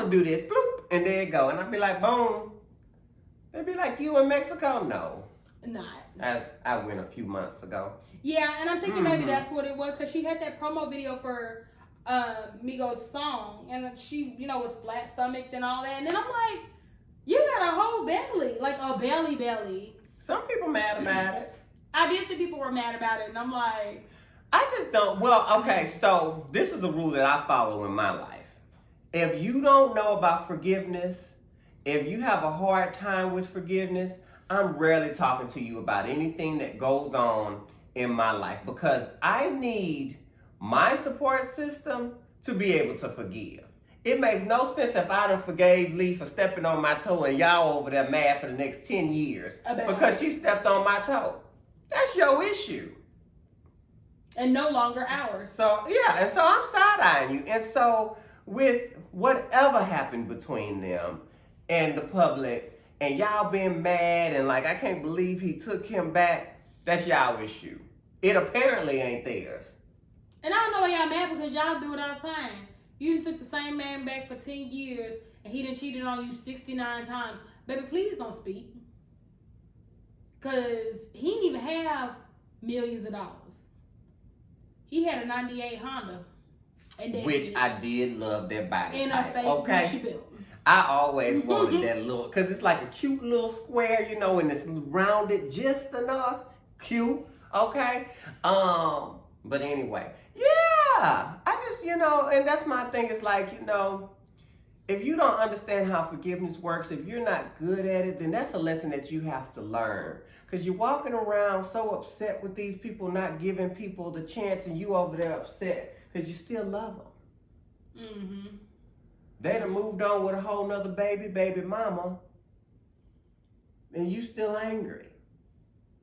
to do this. Bloop. And there you go. And I'll be like, boom. They'd be like, you in Mexico? No. Not. I went a few months ago. Yeah, and I'm thinking maybe that's what it was because she had that promo video for Migos' song. And she, you know, was flat stomached and all that. And then I'm like, you got a whole belly. Like a belly. Some people mad about it. I did see people were mad about it. And I'm like, I just don't. Well, okay, so this is a rule that I follow in my life. If you don't know about forgiveness, if you have a hard time with forgiveness, I'm rarely talking to you about anything that goes on in my life because I need my support system to be able to forgive. It makes no sense if I done forgave Lee for stepping on my toe and y'all over there mad for the next 10 years because she stepped on my toe. That's your issue. And no longer ours. So, yeah, and so I'm side-eyeing you. And so with whatever happened between them and the public and y'all being mad and like, I can't believe he took him back, that's y'all issue. It apparently ain't theirs. And I don't know why y'all mad because y'all do it all the time. You done took the same man back for 10 years and he done cheated on you 69 times. Baby, please don't speak. Because he didn't even have millions of dollars. He had a 98 Honda. Which I did love that body in type. A fake Gucci belt. I always wanted that little, because it's like a cute little square, you know, and it's rounded just enough. Cute, okay? But anyway, yeah. I just, you know, and that's my thing. It's like, you know, if you don't understand how forgiveness works, if you're not good at it, then that's a lesson that you have to learn. Because you're walking around so upset with these people not giving people the chance and you over there upset because you still love them. Mm-hmm. They done moved on with a whole nother baby mama, and you still angry,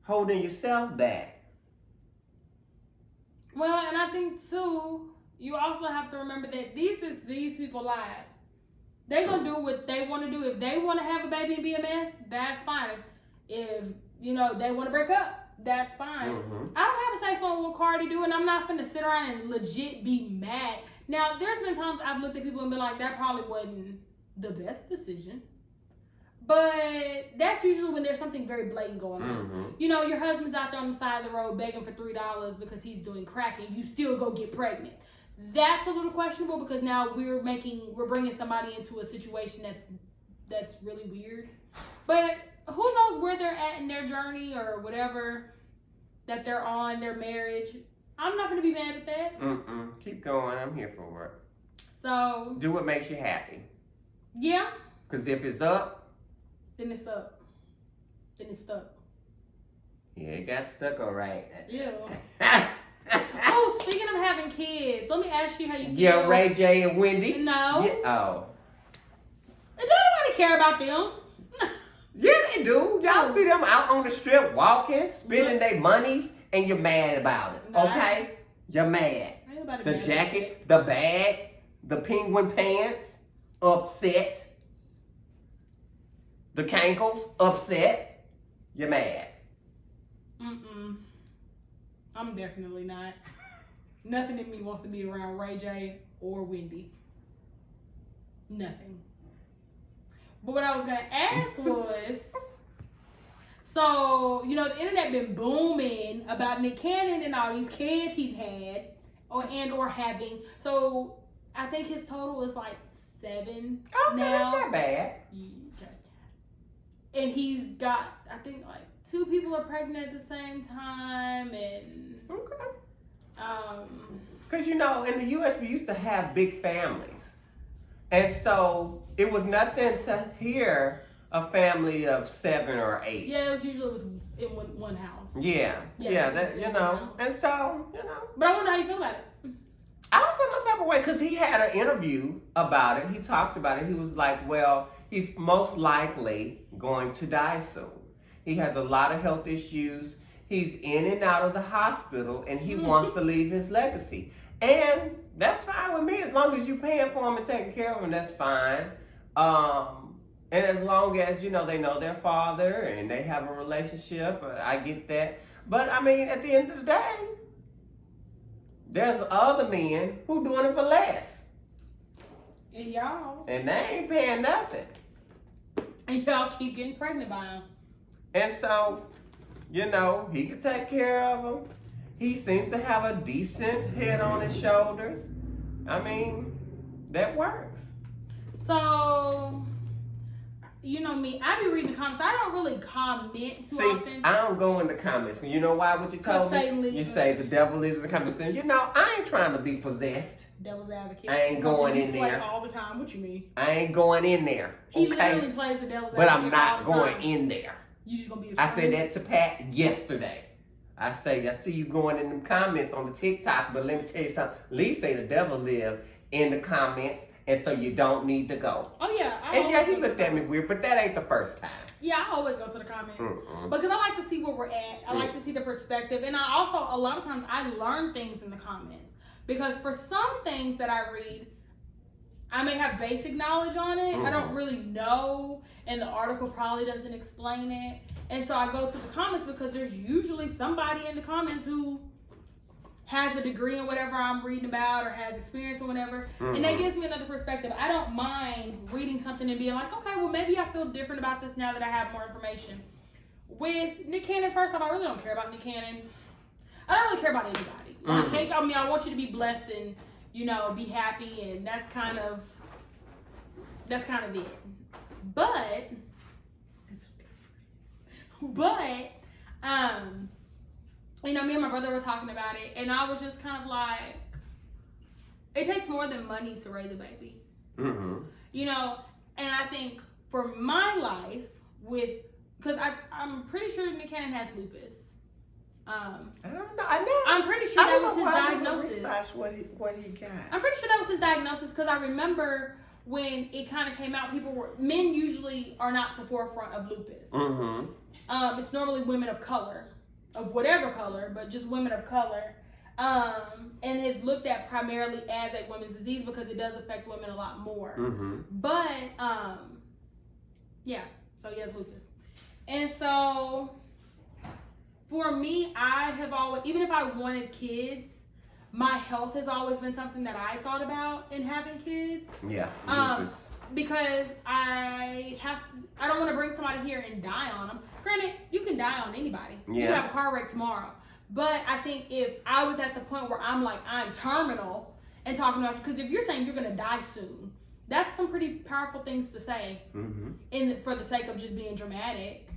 holding yourself back. Well, and I think too, you also have to remember that these people's lives. They're gonna do what they want to do. If they want to have a baby and be a mess, that's fine. If you know they want to break up, that's fine. Mm-hmm. I don't have to say something with Cardi do, and I'm not finna sit around and legit be mad. Now, there's been times I've looked at people and been like, that probably wasn't the best decision. But that's usually when there's something very blatant going on. Mm-hmm. You know, your husband's out there on the side of the road begging for $3 because he's doing crack, and you still go get pregnant. That's a little questionable because now we're bringing somebody into a situation that's really weird. But who knows where they're at in their journey or whatever that they're on, their marriage. I'm not going to be mad at that. Keep going. I'm here for it. So. Do what makes you happy. Yeah. Because if it's up. Then it's up. Then it's stuck. Yeah, it got stuck all right. Yeah. Oh, speaking of having kids, let me ask you how you feel. Yeah, Ray J and Wendy. No. Yeah, oh. Don't nobody care about them. Yeah, they do. Y'all see them out on the strip walking, spending their monies, and you're mad about it. No, Okay? You're mad. The mad jacket, the bag, the penguin pants, upset. The cankles, upset. You're mad. I'm definitely not. Nothing in me wants to be around Ray J or Wendy. Nothing. But what I was going to ask was, so, you know, the internet been booming about Nick Cannon and all these kids he had or having. So I think his total is like 7 Oh, now. that's not bad. And he's got, I think, like 2 people are pregnant at the same time, and Because, you know, in the U.S. we used to have big families. And so it was nothing to hear a family of 7 or 8. Yeah, it was usually in one house. Yeah, that, you know. And so, you know. But I wonder how you feel about it. I don't feel no type of way because he had an interview about it. He talked about it. He was like, well, he's most likely going to die soon. He has a lot of health issues. He's in and out of the hospital, and he wants to leave his legacy. And that's fine with me. As long as you're paying for him and taking care of him, that's fine. And as long as, you know, they know their father and they have a relationship, I get that. But, I mean, at the end of the day, there's other men who doing it for less. And y'all. And they ain't paying nothing. And y'all keep getting pregnant by him. And so, you know, he can take care of them. He seems to have a decent head on his shoulders. I mean, that works. So, you know me, I be reading the comments. I don't really comment too often. I don't go in the comments. And you know why? What you told me? You say the devil is in the comments. And you know, I ain't trying to be possessed. Devil's advocate. I ain't going in there all the time. What you mean? I ain't going in there. Okay? He literally plays the devil's advocate. But I'm not all the going time. in there. You just gonna be. I said that to Pat yesterday. I see you going in the comments on the TikTok, but let me tell you something. Lee say the devil live in the comments, and so you don't need to go. Oh yeah. And yeah, he looked at me weird, but that ain't the first time. Yeah, I always go to the comments because I like to see where we're at. I like to see the perspective, and I also a lot of times I learn things in the comments because for some things that I read, I may have basic knowledge on it. I don't really know, and the article probably doesn't explain it. And so I go to the comments because there's usually somebody in the comments who has a degree in whatever I'm reading about or has experience or whatever. And that gives me another perspective. I don't mind reading something and being like, okay, well, maybe I feel different about this now that I have more information. With Nick Cannon, first off, I really don't care about Nick Cannon. I don't really care about anybody. Like, I mean, I want you to be blessed and, you know, be happy, and that's kind of it. But you know, me and my brother were talking about it, and I was just kind of like, it takes more than money to raise a baby. You know, and I think for my life, because I'm pretty sure Nick Cannon has lupus. I don't know. I'm pretty sure that was his diagnosis. What he got. I'm pretty sure that was his diagnosis because I remember when it kind of came out, men usually are not the forefront of lupus. It's normally women of color, of whatever color, but just women of color. And is looked at primarily as a women's disease because it does affect women a lot more. But, yeah, so he has lupus. And so, for me, I have always, even if I wanted kids, my health has always been something that I thought about in having kids. Yeah, because I don't want to bring somebody here and die on them. Granted, you can die on anybody. You can have a car wreck tomorrow. But I think if I was at the point where I'm terminal and talking about you, because if you're saying you're going to die soon, that's some pretty powerful things to say for the sake of just being dramatic.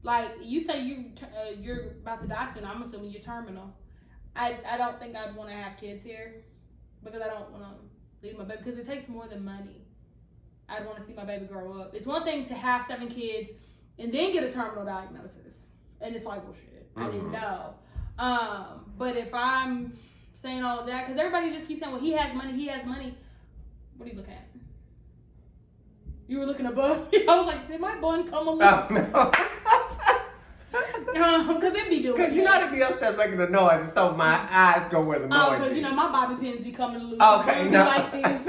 Like, you say you're about to die soon, I'm assuming you're terminal. I don't think I'd want to have kids here because I don't want to leave my baby, because it takes more than money. I'd want to see my baby grow up. It's one thing to have 7 kids and then get a terminal diagnosis. And it's like, well, shit, I didn't know. But if I'm saying all of that, because everybody just keeps saying, well, he has money. What are you looking at? You were looking above me. I was like, did my bun come a little? Because it be doing. Because to be upstairs making the noise, and so my eyes go where the noise is. Because my bobby pins be coming loose. Okay, no. Like this.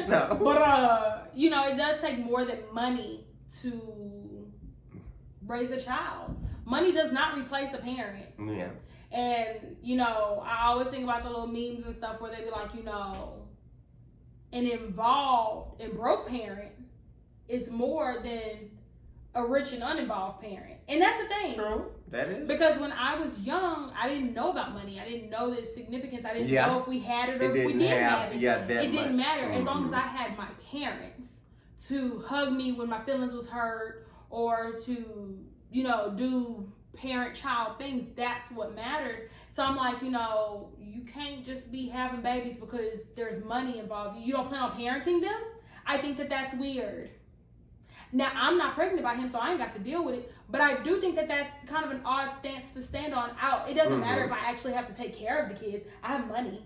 No. But it does take more than money to raise a child. Money does not replace a parent. Yeah. And I always think about the little memes and stuff where they be like, an involved and broke parent is more than a rich and uninvolved parent. And that's the thing. True. That is. Because when I was young, I didn't know about money. I didn't know the significance. I didn't know if we had it or if we didn't have it. Yeah, it didn't matter as long as I had my parents to hug me when my feelings was hurt, or to, do parent-child things. That's what mattered. So I'm like, you can't just be having babies because there's money involved. You don't plan on parenting them? I think that's weird. Now, I'm not pregnant by him, so I ain't got to deal with it. But I do think that's kind of an odd stance to stand on. It doesn't matter if I actually have to take care of the kids. I have money.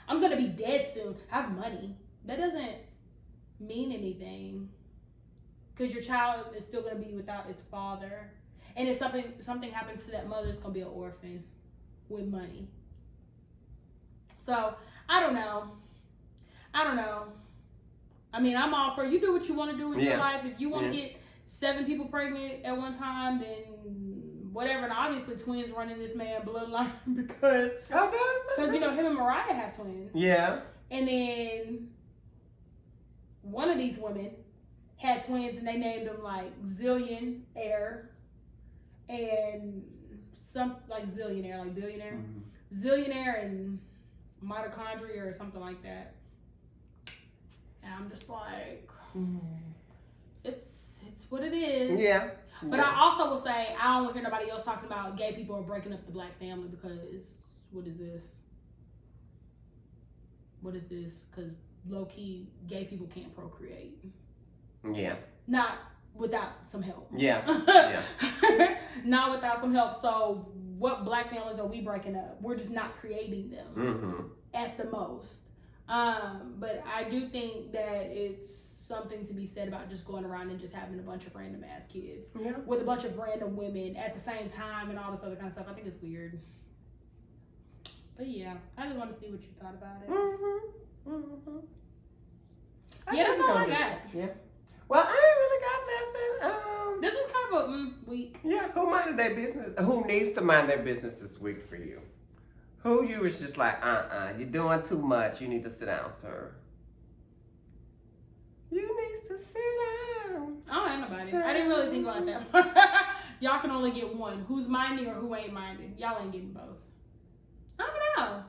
I'm going to be dead soon. I have money. That doesn't mean anything. Because your child is still going to be without its father. And if something happens to that mother, it's going to be an orphan with money. So, I don't know. I mean, I'm all for you do what you want to do with your life. If you want to get 7 people pregnant at one time, then whatever. And obviously twins running this man bloodline because him and Mariah have twins. Yeah. And then one of these women had twins and they named them like Zillion Air and some like Zillionaire, like billionaire. Zillionaire and mitochondria or something like that. And I'm just like, it's what it is. Yeah. But I also will say, I don't want to hear nobody else talking about gay people are breaking up the black family because what is this? Because low-key, gay people can't procreate. Yeah. Not without some help. Yeah. Not without some help. So what black families are we breaking up? We're just not creating them at the most. But I do think that it's something to be said about just going around and just having a bunch of random ass kids with a bunch of random women at the same time and all this other kind of stuff. I think it's weird. But yeah, I just want to see what you thought about it. Yeah, that's all I got. Yeah. Well, I ain't really got nothing. This was kind of a week. Yeah, who minded their business? Who needs to mind their business this week for you? Who you was just like, you're doing too much. You need to sit down, sir. You need to sit down. I don't have nobody. I didn't really think like that. Y'all can only get one. Who's minding or who ain't minding? Y'all ain't getting both. I don't know.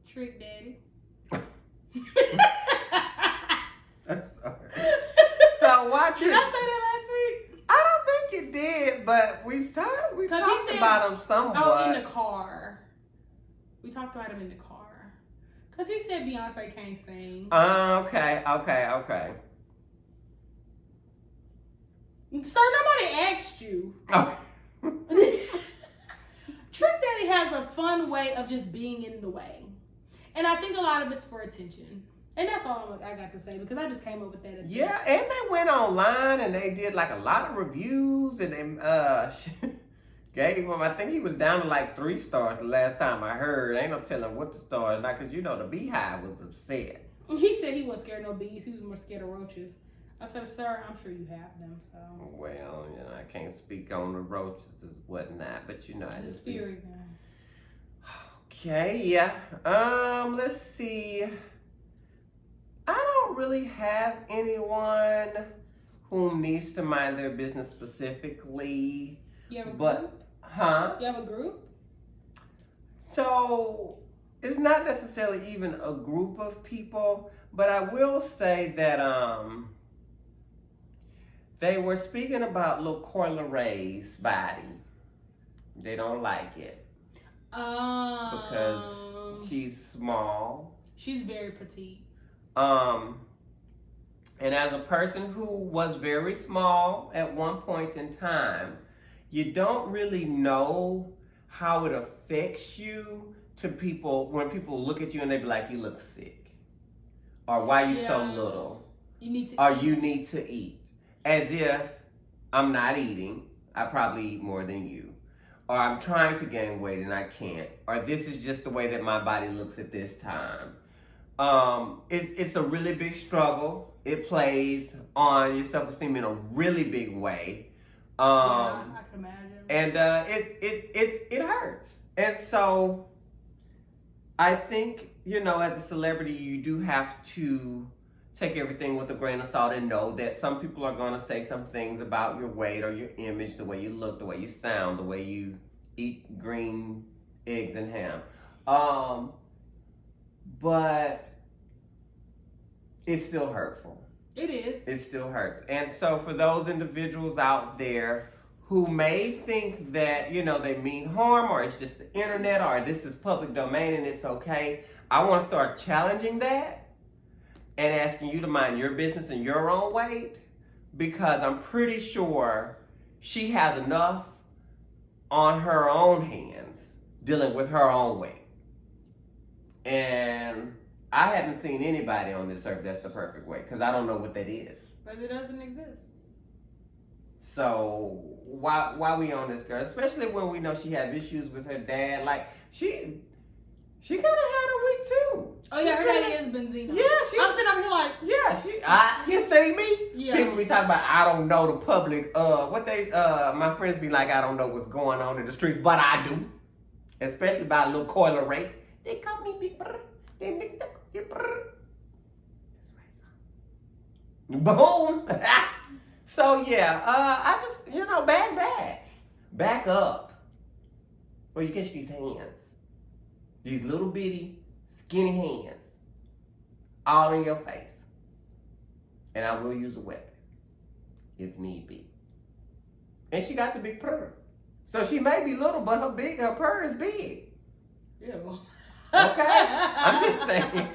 Trick Daddy. I'm sorry. So watch Did I say that last week? I don't think you did, but we talked about him somewhat. Oh, in the car. We talked about him in the car. Because he said Beyonce can't sing. Okay. Sir, nobody asked you. Okay. Trick Daddy has a fun way of just being in the way. And I think a lot of it's for attention. And that's all I got to say because I just came up with that. Yeah, and they went online and they did like a lot of reviews and they gave him, I think he was down to like 3 stars the last time I heard. Ain't no telling what the stars, not because the Beehive was upset. He said he wasn't scared of no bees. He was more scared of roaches. I said, sir, I'm sure you have them, so. Well, I can't speak on the roaches and whatnot, but the spirit guy. Okay, yeah. Let's see. I don't really have anyone whom needs to mind their business specifically. You have a but, group? Huh? You have a group? So, it's not necessarily even a group of people, but I will say that they were speaking about Lil Ray's body. They don't like it because she's small. She's very petite. And as a person who was very small at one point in time, you don't really know how it affects you to people when people look at you and they be like, you look sick. Or why you so little. You need to or you need to eat. As if I'm not eating. I probably eat more than you. Or I'm trying to gain weight and I can't. Or this is just the way that my body looks at this time. It's a really big struggle. It plays on your self-esteem in a really big way. yeah, I can imagine. And it hurts. And so I think, as a celebrity, you do have to take everything with a grain of salt and know that some people are going to say some things about your weight or your image, the way you look, the way you sound, the way you eat green eggs and ham. But it's still hurtful. It is. It still hurts. And so for those individuals out there who may think that, they mean harm or it's just the internet or this is public domain and it's okay, I want to start challenging that and asking you to mind your business in your own weight, because I'm pretty sure she has enough on her own hands dealing with her own weight. And I haven't seen anybody on this earth that's the perfect weight, because I don't know what that is. But it doesn't exist. So why we on this girl? Especially when we know she had issues with her dad. Like she kind of had a week too. Oh yeah, her daddy is Benzino. Yeah, I'm sitting up here like, yeah, you see me? Yeah. People be talking about I don't know the public. My friends be like, I don't know what's going on in the streets, but I do. Especially by a little Coil Ray. They call me Big Brr. They mixed up Big Brr. Boom. So yeah, I just back up. Well, you catch these hands. These little bitty, skinny hands, all in your face. And I will use a weapon, if need be. And she got the big purr. So she may be little, but her purr is big. ew. Okay? I'm just saying.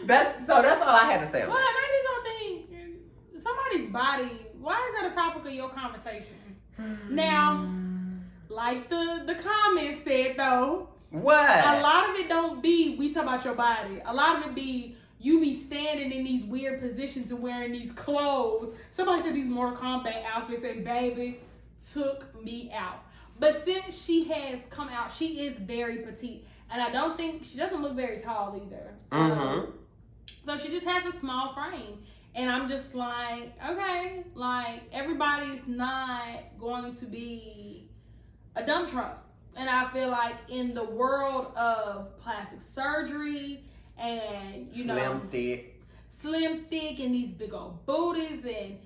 That's all I had to say on Well, that. I just don't think somebody's body, why is that a topic of your conversation? Now, like the comments said though, What? a lot of it don't be we talk about your body. A lot of it be you be standing in these weird positions and wearing these clothes. Somebody said these Mortal Kombat outfits and baby took me out. But since she has come out, she is very petite. And I don't think, she doesn't look very tall either. Mm-hmm. So she just has a small frame. And I'm just like, okay, like everybody's not going to be a dump truck. And I feel like in the world of plastic surgery and, slim, thick, and these big old booties and,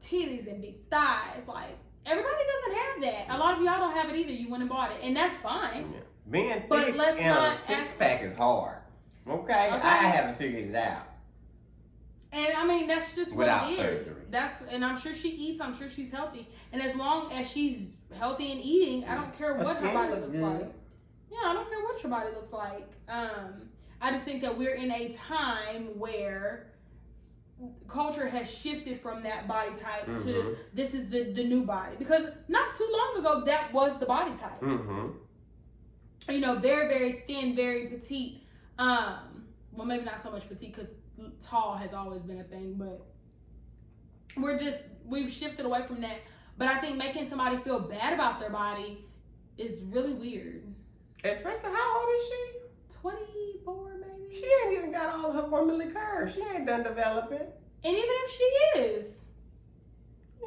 titties and big thighs, like everybody doesn't have that. A lot of y'all don't have it either. You went and bought it, and that's fine. Yeah. Being But thick let's and not a six-pack is hard. Okay? I haven't figured it out. And I mean, that's just what Without it is. surgery. And I'm sure she eats. I'm sure she's healthy. And as long as she's healthy and eating, I don't care what her body looks like. Yeah, I don't care what your body looks like. I just think that we're in a time where culture has shifted from that body type to this is the new body. Because not too long ago, that was the body type. Mm-hmm. Very, very thin, very petite. Well, maybe not so much petite because tall has always been a thing, but we've shifted away from that. But I think making somebody feel bad about their body is really weird. Especially, how old is she? 24, maybe? She ain't even got all her womanly curves. She ain't done developing. And even if she is,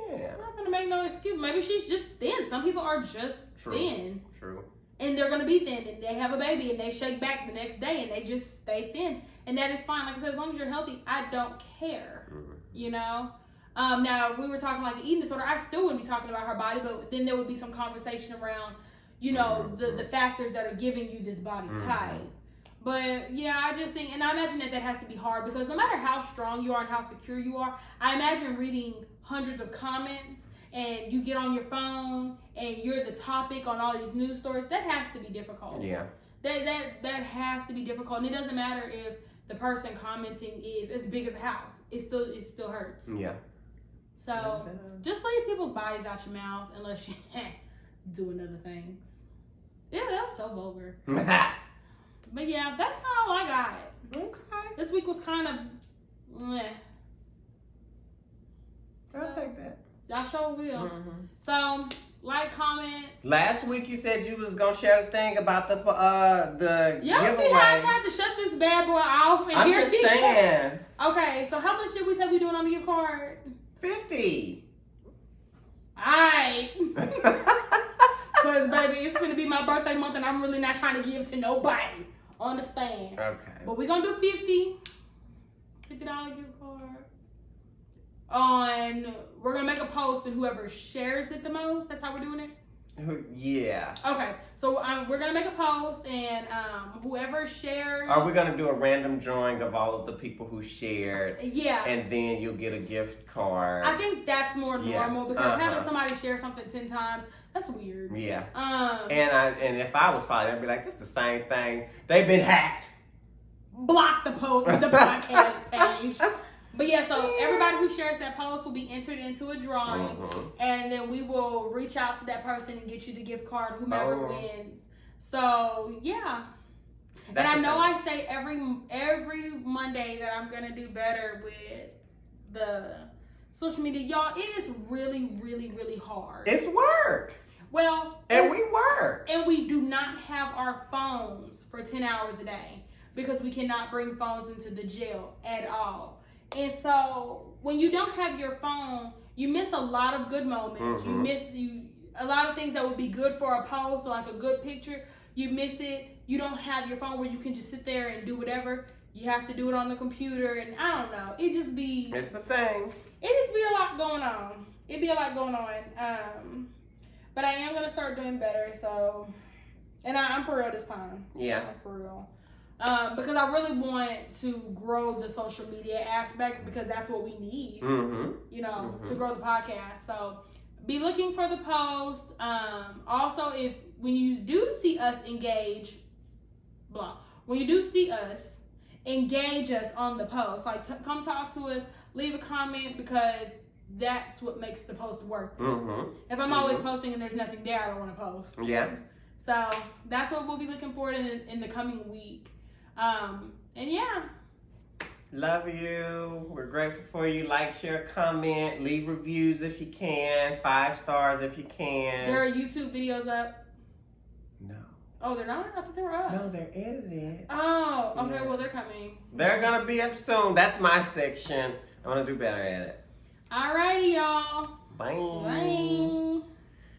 Yeah. I'm not gonna make no excuse. Maybe she's just thin. Some people are just thin. True. And they're going to be thin, and they have a baby, and they shake back the next day, and they just stay thin. And that is fine. Like I said, as long as you're healthy, I don't care, you know? Now, if we were talking like an eating disorder, I still wouldn't be talking about her body, but then there would be some conversation around, you know, the factors that are giving you this body type. But, yeah, I just think, and I imagine that has to be hard, because no matter how strong you are and how secure you are, I imagine reading hundreds of comments, and you get on your phone and you're the topic on all these news stories, that has to be difficult. Yeah. That has to be difficult. And it doesn't matter if the person commenting is as big as a house. It still hurts. Yeah. So just leave people's bodies out your mouth unless you doing other things. Yeah, that was so vulgar. But yeah, that's all I got. Okay. This week was kind of I'll take that. I sure will. So, like, comment. Last week you said you was gonna share the thing about the Y'all giveaway. see how I tried to shut this bad boy off? And I'm here just he saying. comes. Okay, so how much did we say we doing on the gift card? 50. Alright. Because, baby, it's gonna be my birthday month and I'm really not trying to give to nobody. Understand? Okay. But we're gonna do $50 gift card. We're gonna make a post, and whoever shares it the most, that's how we're doing it? Yeah. Okay, so we're gonna make a post, and whoever shares. Are we gonna do a random drawing of all of the people who shared? Yeah. And then you'll get a gift card. I think that's more normal, because having somebody share something 10 times, that's weird. Yeah. And if I was following, I'd be like, this is the same thing. They've been hacked. Block the podcast page. But yeah, so everybody who shares that post will be entered into a drawing, and then we will reach out to that person and get you the gift card, whomever wins. So yeah, and I know I say every Monday that I'm gonna do better with the social media, y'all. It is really, really, really hard. It's work. Well, and we work, and we do not have our phones for 10 hours a day because we cannot bring phones into the jail at all. And so when you don't have your phone, you miss a lot of good moments. You miss a lot of things that would be good for a post, or like a good picture. You miss it. You don't have your phone where you can just sit there and do whatever. You have to do it on the computer, and I don't know. It just be. It's a thing. It just be a lot going on. It be a lot going on. But I am gonna start doing better. So, and I'm for real this time. Yeah. I'm for real. Because I really want to grow the social media aspect, because that's what we need, you know, to grow the podcast. So be looking for the post. Also, when you do see us engage us on the post, like come talk to us, leave a comment, because that's what makes the post work. If I'm always posting and there's nothing there, I don't want to post. Yeah. So that's what we'll be looking for in the coming week. And yeah. Love you. We're grateful for you. Like, share, comment, leave reviews if you can. 5 stars if you can. There are YouTube videos up. No. Oh, they're not? I thought they were up. No, they're edited. Oh, okay. Yeah. Well, they're coming. They're gonna be up soon. That's my section. I want to do better at it. Alrighty, y'all. Bye.